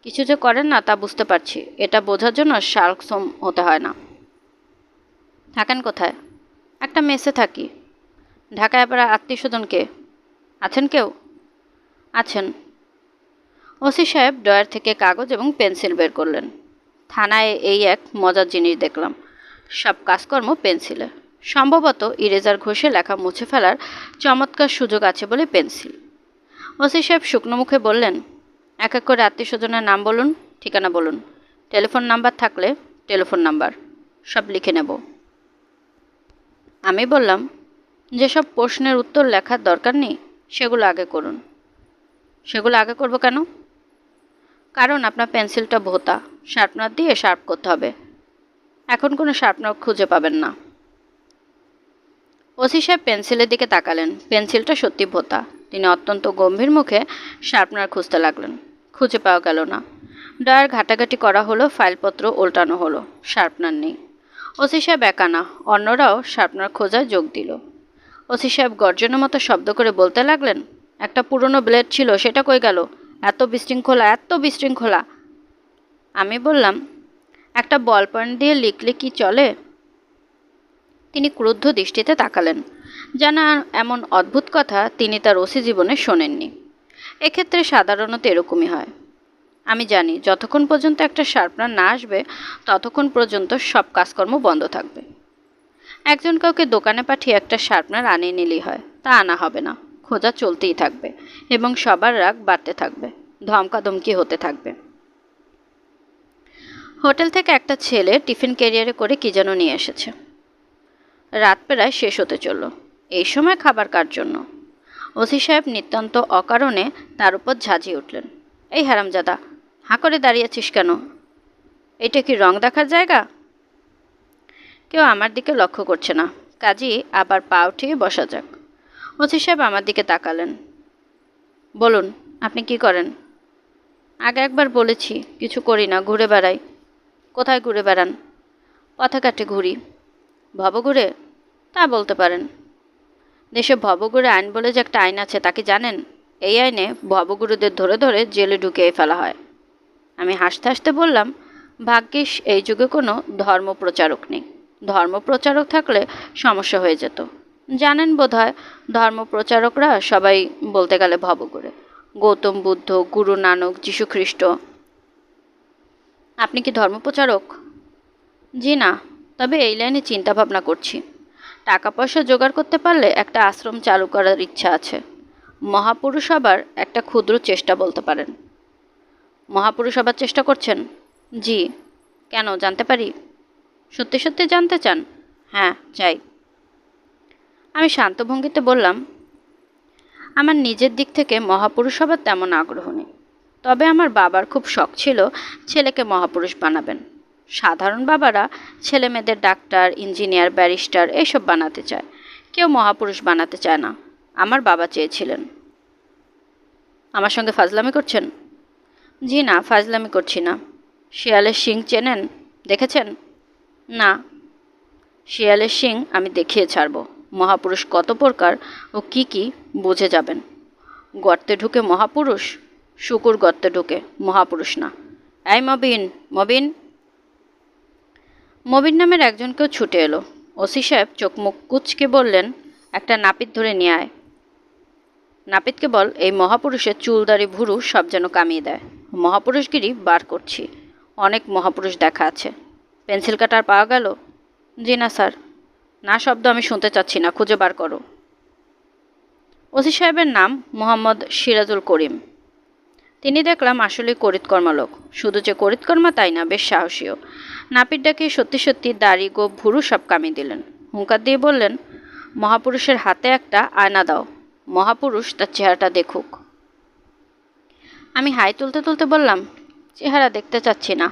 কিছু যে করেন না তা বুঝতে পারছি, এটা বোঝার জন্য শার্লকসোম হতে হয় না। থাকেন কোথায়? একটা মেসে থাকি। ঢাকায় আবার আত্মীয়স্বজন কে আছেন? কেউ আছেন। ওসি সাহেব ড্রয়ার থেকে কাগজ এবং পেন্সিল বের করলেন। থানায় এই এক মজার জিনিস দেখলাম, সব কাজকর্ম পেন্সিলে। সম্ভবত ইরেজার ঘষে লেখা মুছে ফেলার চমৎকার সুযোগ আছে বলে পেন্সিল। ওসি সাহেব শুকনো মুখে বললেন, এক এক করে আত্মীয়স্বজনের নাম বলুন, ঠিকানা বলুন, টেলিফোন নাম্বার থাকলে টেলিফোন নাম্বার, সব লিখে নেব। আমি বললাম, যেসব প্রশ্নের উত্তর লেখার দরকার নেই সেগুলো আগে করুন। সেগুলো আগে করব কেন? কারণ আপনার পেন্সিলটা ভোঁতা, শার্পনার দিয়ে শার্প করতে হবে। এখন কোনো শার্পনার খুঁজে পাবেন না। ওসি সাহেব পেন্সিলের দিকে তাকালেন। পেন্সিলটা সত্যি ভোঁতা। তিনি অত্যন্ত গম্ভীর মুখে শার্পনার খুঁজতে লাগলেন। খুঁজে পাওয়া গেল না। ড্রয়ার ঘাটাঘাটি করা হলো, ফাইলপত্র উল্টানো হলো, শার্পনার নেই। ওসি সাহেব একা না, অন্যরাও শার্পনার খোঁজায় যোগ দিল। ওসি সাহেব গর্জনের মতো শব্দ করে বলতে লাগলেন, একটা পুরনো ব্লেড ছিল, সেটা কই গেল? এত বিশৃঙ্খলা, এত বিশৃঙ্খলা। আমি বললাম, একটা বল পয়েন্ট দিয়ে লিখলে কি চলে? তিনি ক্রুদ্ধ দৃষ্টিতে তাকালেন, যেন এমন অদ্ভুত কথা তিনি তার ওসি জীবনে শোনেননি। এক্ষেত্রে সাধারণত এরকমই হয়। আমি জানি যতক্ষণ পর্যন্ত একটা শার্পনার না আসবে ততক্ষণ পর্যন্ত সব কাজকর্ম বন্ধ থাকবে। একজন কাউকে দোকানে পাঠিয়ে একটা শার্পনার আনিয়ে নিলেই হয়, তা আনা হবে না। খোঁজা চলতেই থাকবে এবং সবার রাগ বাড়তে থাকবে, ধমকাধমকি হতে থাকবে। হোটেল থেকে একটা ছেলে টিফিন ক্যারিয়ারে করে কি যেন নিয়ে এসেছে। রাত প্রায় শেষ হতে চলল। এই সময় খাবার কার জন্য? ওসি সাহেব নিতান্ত অকারণে তার উপর ঝাঁঝিয়ে উঠলেন, এই হারামজাদা, হাঁ করে দাঁড়িয়েছিস কেন? এটা কি রং দেখার জায়গা? কেউ আমার দিকে লক্ষ্য করছে না, কাজেই আবার পা উঠিয়ে বসা যাক। ওসি সাহেব আমার দিকে তাকালেন। বলুন আপনি কি করেন? আগে একবার বলেছি, কিছু করি না, ঘুরে বেড়াই। কোথায় ঘুরে বেড়ান? পথে ঘাটে ঘুরি। ভবঘুরে? তা বলতে পারেন। দেশে ভবঘুরে আইন বলে যে একটা আইন আছে তা কি জানেন? এই আইনে ভবগুরুদের ধরে ধরে জেলে ঢুকিয়ে ফেলা হয়। আমি হাসতে হাসতে বললাম, ভাগ্যিস এই যুগে কোনো ধর্মপ্রচারক নেই। ধর্মপ্রচারক থাকলে সমস্যা হয়ে যেত। জানেন বোধহয়, ধর্মপ্রচারকরা সবাই বলতে গেলে ভবঘুরে। গৌতম বুদ্ধ, গুরু নানক, যীশুখ্রিস্ট। আপনি কি ধর্মপ্রচারক? জি না, তবে এই লাইনে চিন্তা ভাবনা করছি। টাকা পয়সা জোগাড় করতে পারলে একটা আশ্রম চালু করার ইচ্ছা আছে। মহাপুরুষ হবার একটা ক্ষুদ্র চেষ্টা বলতে পারেন। মহাপুরুষ হবার চেষ্টা করছেন? জি। কেন, জানতে পারি? সত্যি সত্যি জানতে চান? হ্যাঁ, চাই। আমি শান্ত ভঙ্গিতে বললাম, আমার নিজের দিক থেকে মহাপুরুষ হবার তেমন আগ্রহ নেই। তবে আমার বাবার খুব শখ ছিল ছেলেকে মহাপুরুষ বানাবেন। সাধারণ বাবারা ছেলে মেয়েদের ডাক্তার, ইঞ্জিনিয়ার, ব্যারিস্টার এসব বানাতে চায়, কেউ মহাপুরুষ বানাতে চায় না। আমার বাবা চেয়েছিলেন। আমার সঙ্গে ফাজলামি করছেন? জি না, ফাজলামি করছি না। শিয়ালের শিং চেনেন? দেখেছেন? না। শিয়ালের শিং আমি দেখিয়ে ছাড়ব, মহাপুরুষ কত প্রকার ও কি বুঝে যাবেন। গর্তে ঢুকে মহাপুরুষ, শুকুর গর্তে ঢুকে মহাপুরুষ না। এই মবিন, মবিন! মবিন নামের একজনকেও ছুটে এলো। ওসি সাহেব চোখ মুখ কুচকে বললেন, একটা নাপিত ধরে নিয়ে আয়। নাপিতকে বল এই মহাপুরুষের চুলদারি ভুরু সব যেন কামিয়ে দেয়। মহাপুরুষগিরি বার করছি, অনেক মহাপুরুষ দেখা আছে। পেন্সিল কাটার পাওয়া গেল? জি না স্যার। না শব্দ আমি শুনতে চাচ্ছি না, খুঁজে বার করো। ওসি সাহেবের নাম মোহাম্মদ সিরাজুল করিম। তিনি দেখলাম আসলেই করিতকর্মা লোক। শুধু যে করিতকর্মা তাই না, বেশ সাহসীও। নাপিত ডাকে সত্যি সত্যি দাড়ি গোঁফ ভুরু সব কামিয়ে দিলেন। হুঙ্কার দিয়ে বললেন, মহাপুরুষের হাতে একটা আয়না দাও, মহাপুরুষ তার চেহারাটা দেখুক। আমি হাই তুলতে তুলতে বললাম, চেহারা দেখতে চাচ্ছি না।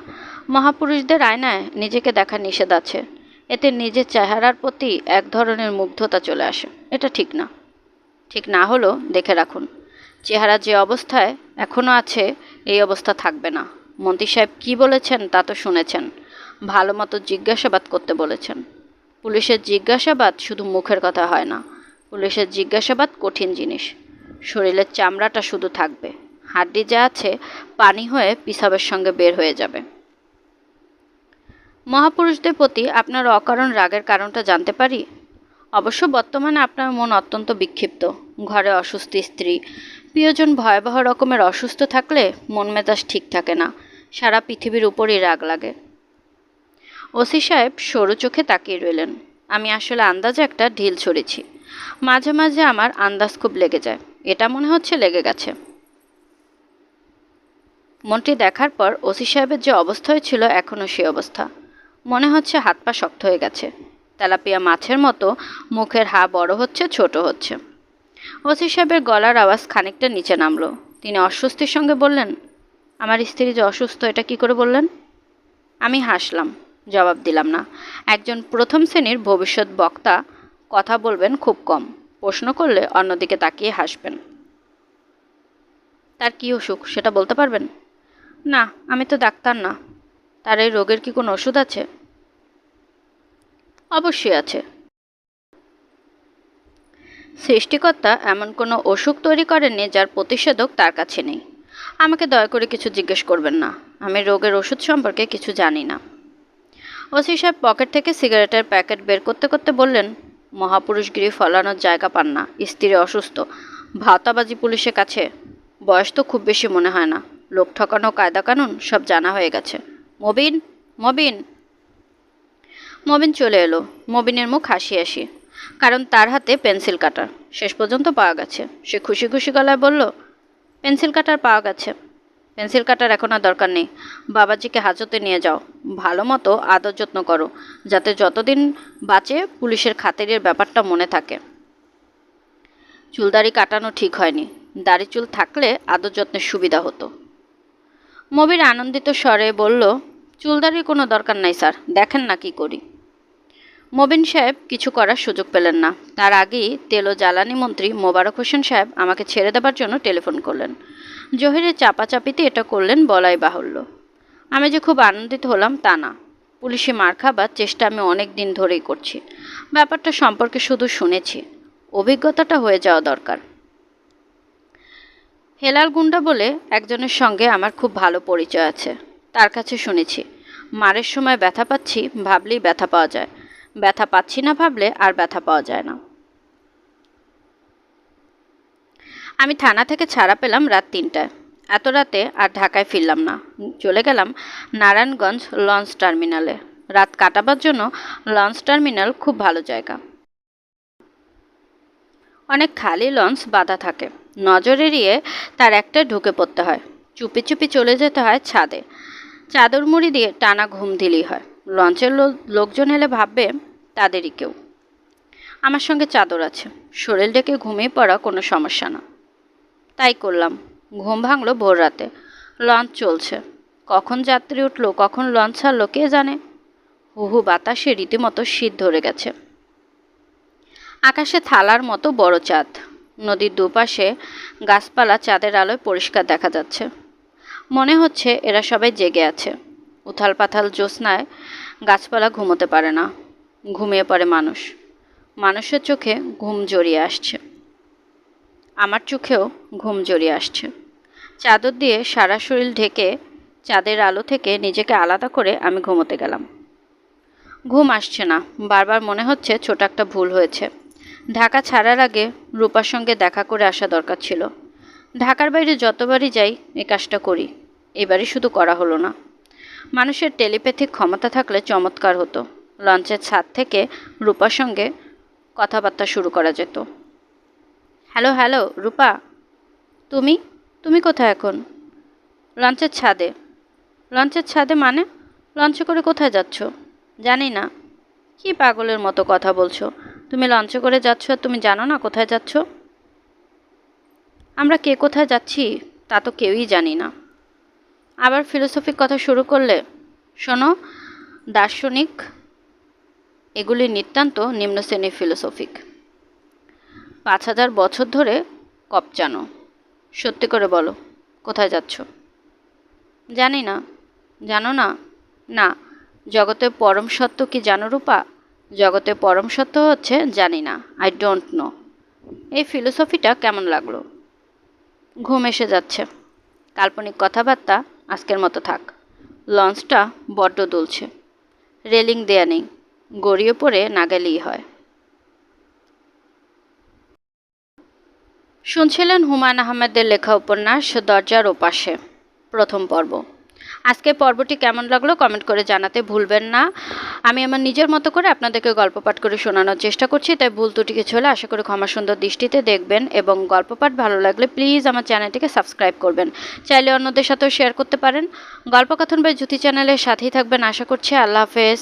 মহাপুরুষদের আয়নায় নিজেকে দেখা নিষেধ আছে। এতে নিজের চেহারার প্রতি এক ধরনের মুগ্ধতা চলে আসে। এটা ঠিক না। ঠিক না হলো দেখে রাখুন, চেহারা যে অবস্থায় এখনও আছে এই অবস্থা থাকবে না। মন্ত্রী সাহেব কী বলেছেন তা তো শুনেছেন। ভালো মতো জিজ্ঞাসাবাদ করতে বলেছেন। পুলিশের জিজ্ঞাসাবাদ শুধু মুখের কথা হয় না, পুলিশের জিজ্ঞাসাবাদ কঠিন জিনিস। শরীরের চামড়াটা শুধু থাকবে, হাড্ডি যা আছে পানি হয়ে পিসাবের সঙ্গে বের হয়ে যাবে। মহাপুরুষদের প্রতি আপনার অকারণ রাগের কারণটা জানতে পারি? অবশ্য বর্তমানে আপনার মন অত্যন্ত বিক্ষিপ্ত। ঘরে অসুস্থ স্ত্রী, প্রিয়জন ভয়াবহ রকমের অসুস্থ থাকলে মন মেজাজ ঠিক থাকে না, সারা পৃথিবীর উপরই রাগ লাগে। ওসি সাহেব সরু চোখে তাকিয়ে রইলেন। আমি আসলে আন্দাজে একটা ঢিল ছড়েছি। মাঝে মাঝে আমার আন্দাজ খুব লেগে যায়। এটা মনে হচ্ছে লেগে গেছে। মন্ত্রী দেখার পর ওসি সাহেবের যে অবস্থা হয়েছিল এখনও সেই অবস্থা। মনে হচ্ছে হাত পা শক্ত হয়ে গেছে। তেলাপিয়া মাছের মতো মুখের হা বড় হচ্ছে, ছোট হচ্ছে। ওসি সাহেবের গলার আওয়াজ খানিকটা নিচে নামলো। তিনি অস্বস্তির সঙ্গে বললেন, আমার স্ত্রী যে অসুস্থ এটা কি করে বললেন? আমি হাসলাম, জবাব দিলাম না। একজন প্রথম শ্রেণীর ভবিষ্যৎ বক্তা কথা বলবেন খুব কম, প্রশ্ন করলে অন্যদিকে তাকিয়ে হাসবেন। তার কী অসুখ সেটা বলতে পারবেন? না, আমি তো ডাক্তার না। তার এই রোগের কি কোনো ওষুধ আছে? অবশ্যই আছে। সৃষ্টিকর্তা এমন কোনো অসুখ তৈরি করেননি যার প্রতিষেধক তার কাছে নেই। আমাকে দয়া করে কিছু জিজ্ঞেস করবেন না। আমি রোগের ওষুধ সম্পর্কে কিছু জানি না। ওসি সাহেব পকেট থেকে সিগারেটের প্যাকেট বের করতে করতে বললেন, মহাপুরুষগিরি ফলানোর জায়গা পান না, স্ত্রী অসুস্থ, ভাওতাবাজি পুলিশের কাছে। বয়স তো খুব বেশি মনে হয় না। লোক ঠকানো কায়দা কানুন সব জানা হয়ে গেছে। মবিন, মবিন! মবিন চলে এলো। মবিনের মুখ হাসি হাসি, কারণ তার হাতে পেন্সিল কাটার শেষ পর্যন্ত পাওয়া গেছে। সে খুশি খুশি গলায় বলল, পেন্সিল কাটার পাওয়া গেছে। পেন্সিল কাটার এখন আর দরকার নেই। বাবাজিকে হাজতে নিয়ে যাও, ভালো মতো আদর যত্ন করো, যাতে যতদিন বাঁচে পুলিশের খাতিরের ব্যাপারটা মনে থাকে। চুলদাড়ি কাটানো ঠিক হয়নি, দাড়ি চুল থাকলে আদর যত্নের সুবিধা হতো। মবির আনন্দিত স্বরে বলল, চুলদাড়ির কোনো দরকার নাই স্যার, দেখেন না কি করি। মবিন সাহেব কিছু করার সুযোগ পেলেন না। তার আগেই তেল ও জ্বালানি মন্ত্রী মোবারক হোসেন সাহেব আমাকে ছেড়ে দেবার জন্য টেলিফোন করলেন। জহিরের চাপাচাপিতে এটা করলেন বলাই বাহুল্য। আমি যে খুব আনন্দিত হলাম তা না। পুলিশে মার খাবার চেষ্টা আমি অনেক দিন ধরেই করছি। ব্যাপারটা সম্পর্কে শুধু শুনেছি, অভিজ্ঞতাটা হয়ে যাওয়া দরকার। হেলাল গুন্ডা বলে একজনের সঙ্গে আমার খুব ভালো পরিচয় আছে। তার কাছে শুনেছি, মারের সময় ব্যথা পাচ্ছি ভাবলেই ব্যথা পাওয়া যায়, ব্যথা পাচ্ছি না ভাবলে আর ব্যথা পাওয়া যায় না। আমি থানা থেকে ছাড়া পেলাম রাত 3টায়। এত রাতে আর ঢাকায় ফিরলাম না, চলে গেলাম নারায়ণগঞ্জ লঞ্চ টার্মিনালে। রাত কাটাবার জন্য লঞ্চ টার্মিনাল খুব ভালো জায়গা। অনেক খালি লঞ্চ বাঁধা থাকে, নজর এড়িয়ে তার একটায় ঢুকে পড়তে হয়। চুপি চুপি চলে যেতে হয় ছাদে, চাদর মুড়ি দিয়ে টানা ঘুম দিলেই হয়। লঞ্চের লোকজন এলে ভাববে তাদেরই কেউ। আমার সঙ্গে চাদর আছে, শরীর ডেকে ঘুমিয়ে পড়া কোনো সমস্যা না। তাই করলাম। ঘুম ভাঙলো ভোর রাতে। লঞ্চ চলছে, কখন যাত্রী উঠলো কখন লঞ্চ ছাড়লো কে জানে। হুহু বাতাসে রীতিমতো শীত ধরে গেছে। আকাশে থালার মতো বড় চাঁদ, নদীর দুপাশে গাছপালা চাঁদের আলোয় পরিষ্কার দেখা যাচ্ছে। মনে হচ্ছে এরা সবাই জেগে আছে। উথাল পাথাল জ্যোৎস্নায় গাছপালা ঘুমোতে পারে না, ঘুমিয়ে পড়ে মানুষ। মানুষের চোখে ঘুম জড়িয়ে আসছে। আমার চোখেও ঘুম জড়িয়ে আসছে। চাদর দিয়ে সারা শরীর ঢেকে চাঁদের আলো থেকে নিজেকে আলাদা করে আমি ঘুমোতে গেলাম। ঘুম আসছে না, বারবার মনে হচ্ছে ছোট একটা ভুল হয়েছে। ঢাকা ছাড়ার আগে রূপার সঙ্গে দেখা করে আসা দরকার ছিল। ঢাকার বাইরে যতবারই যাই এই কাজটা করি, এবারই শুধু করা হলো না। মানুষের টেলিপ্যাথিক ক্ষমতা থাকলে চমৎকার হতো। লঞ্চের ছাদ থেকে রূপার সঙ্গে কথাবার্তা শুরু করা যেত। হ্যালো হ্যালো রূপা, তুমি তুমি কোথায় এখন? লঞ্চের ছাদে। লঞ্চের ছাদে মানে? লঞ্চে করে কোথায় যাচ্ছ? জানি না। কি পাগলের মতো কথা বলছো? তুমি লঞ্চে করে যাচ্ছ আর তুমি জানো না কোথায় যাচ্ছ? আমরা কে কোথায় যাচ্ছি তা তো কেউই জানি না। আবার ফিলোসফিক কথা শুরু করলে? শোনো, দার্শনিক এগুলি নিতান্ত নিম্ন শ্রেণীর ফিলোসফিক। 5000 বছর ধরে কপচানো। সত্যি করে বলো, কোথায় যাচ্ছ? জানি না। জানো না? না। জগতের পরম সত্য কি জানো রূপা? জগতের পরম সত্য হচ্ছে জানি না, আই ডোন্ট নো। এই ফিলোসফিটা কেমন লাগলো? ঘুম এসে যাচ্ছে। কাল্পনিক কথাবার্তা আজকের মতো থাক। লঞ্চটা বড্ড দুলছে। রেলিং দেয়া নেই, গড়িয়ে পড়ে না গেলেই হয়। শুনছিলেন হুমায়ুন আহমেদের লেখা উপন্যাস দরজার ওপাশে, প্রথম পর্ব। আজকের পর্বটি কেমন লাগলো কমেন্ট করে জানাতে ভুলবেন না। আমি আমার নিজের মতো করে আপনাদেরকে গল্প পাঠ করে শোনানোর চেষ্টা করছি, তাই ভুল ত্রুটি কিছু হলে আশা করি ক্ষমা সুন্দর দৃষ্টিতে দেখবেন, এবং গল্প পাঠ ভালো লাগলে প্লিজ আমার চ্যানেলটিকে সাবস্ক্রাইব করবেন। চাইলে অন্যদের সাথেও শেয়ার করতে পারেন। গল্পকথন বাই জ্যোতি চ্যানেলের সাথেই থাকবেন আশা করছি। আল্লাহ হাফেজ।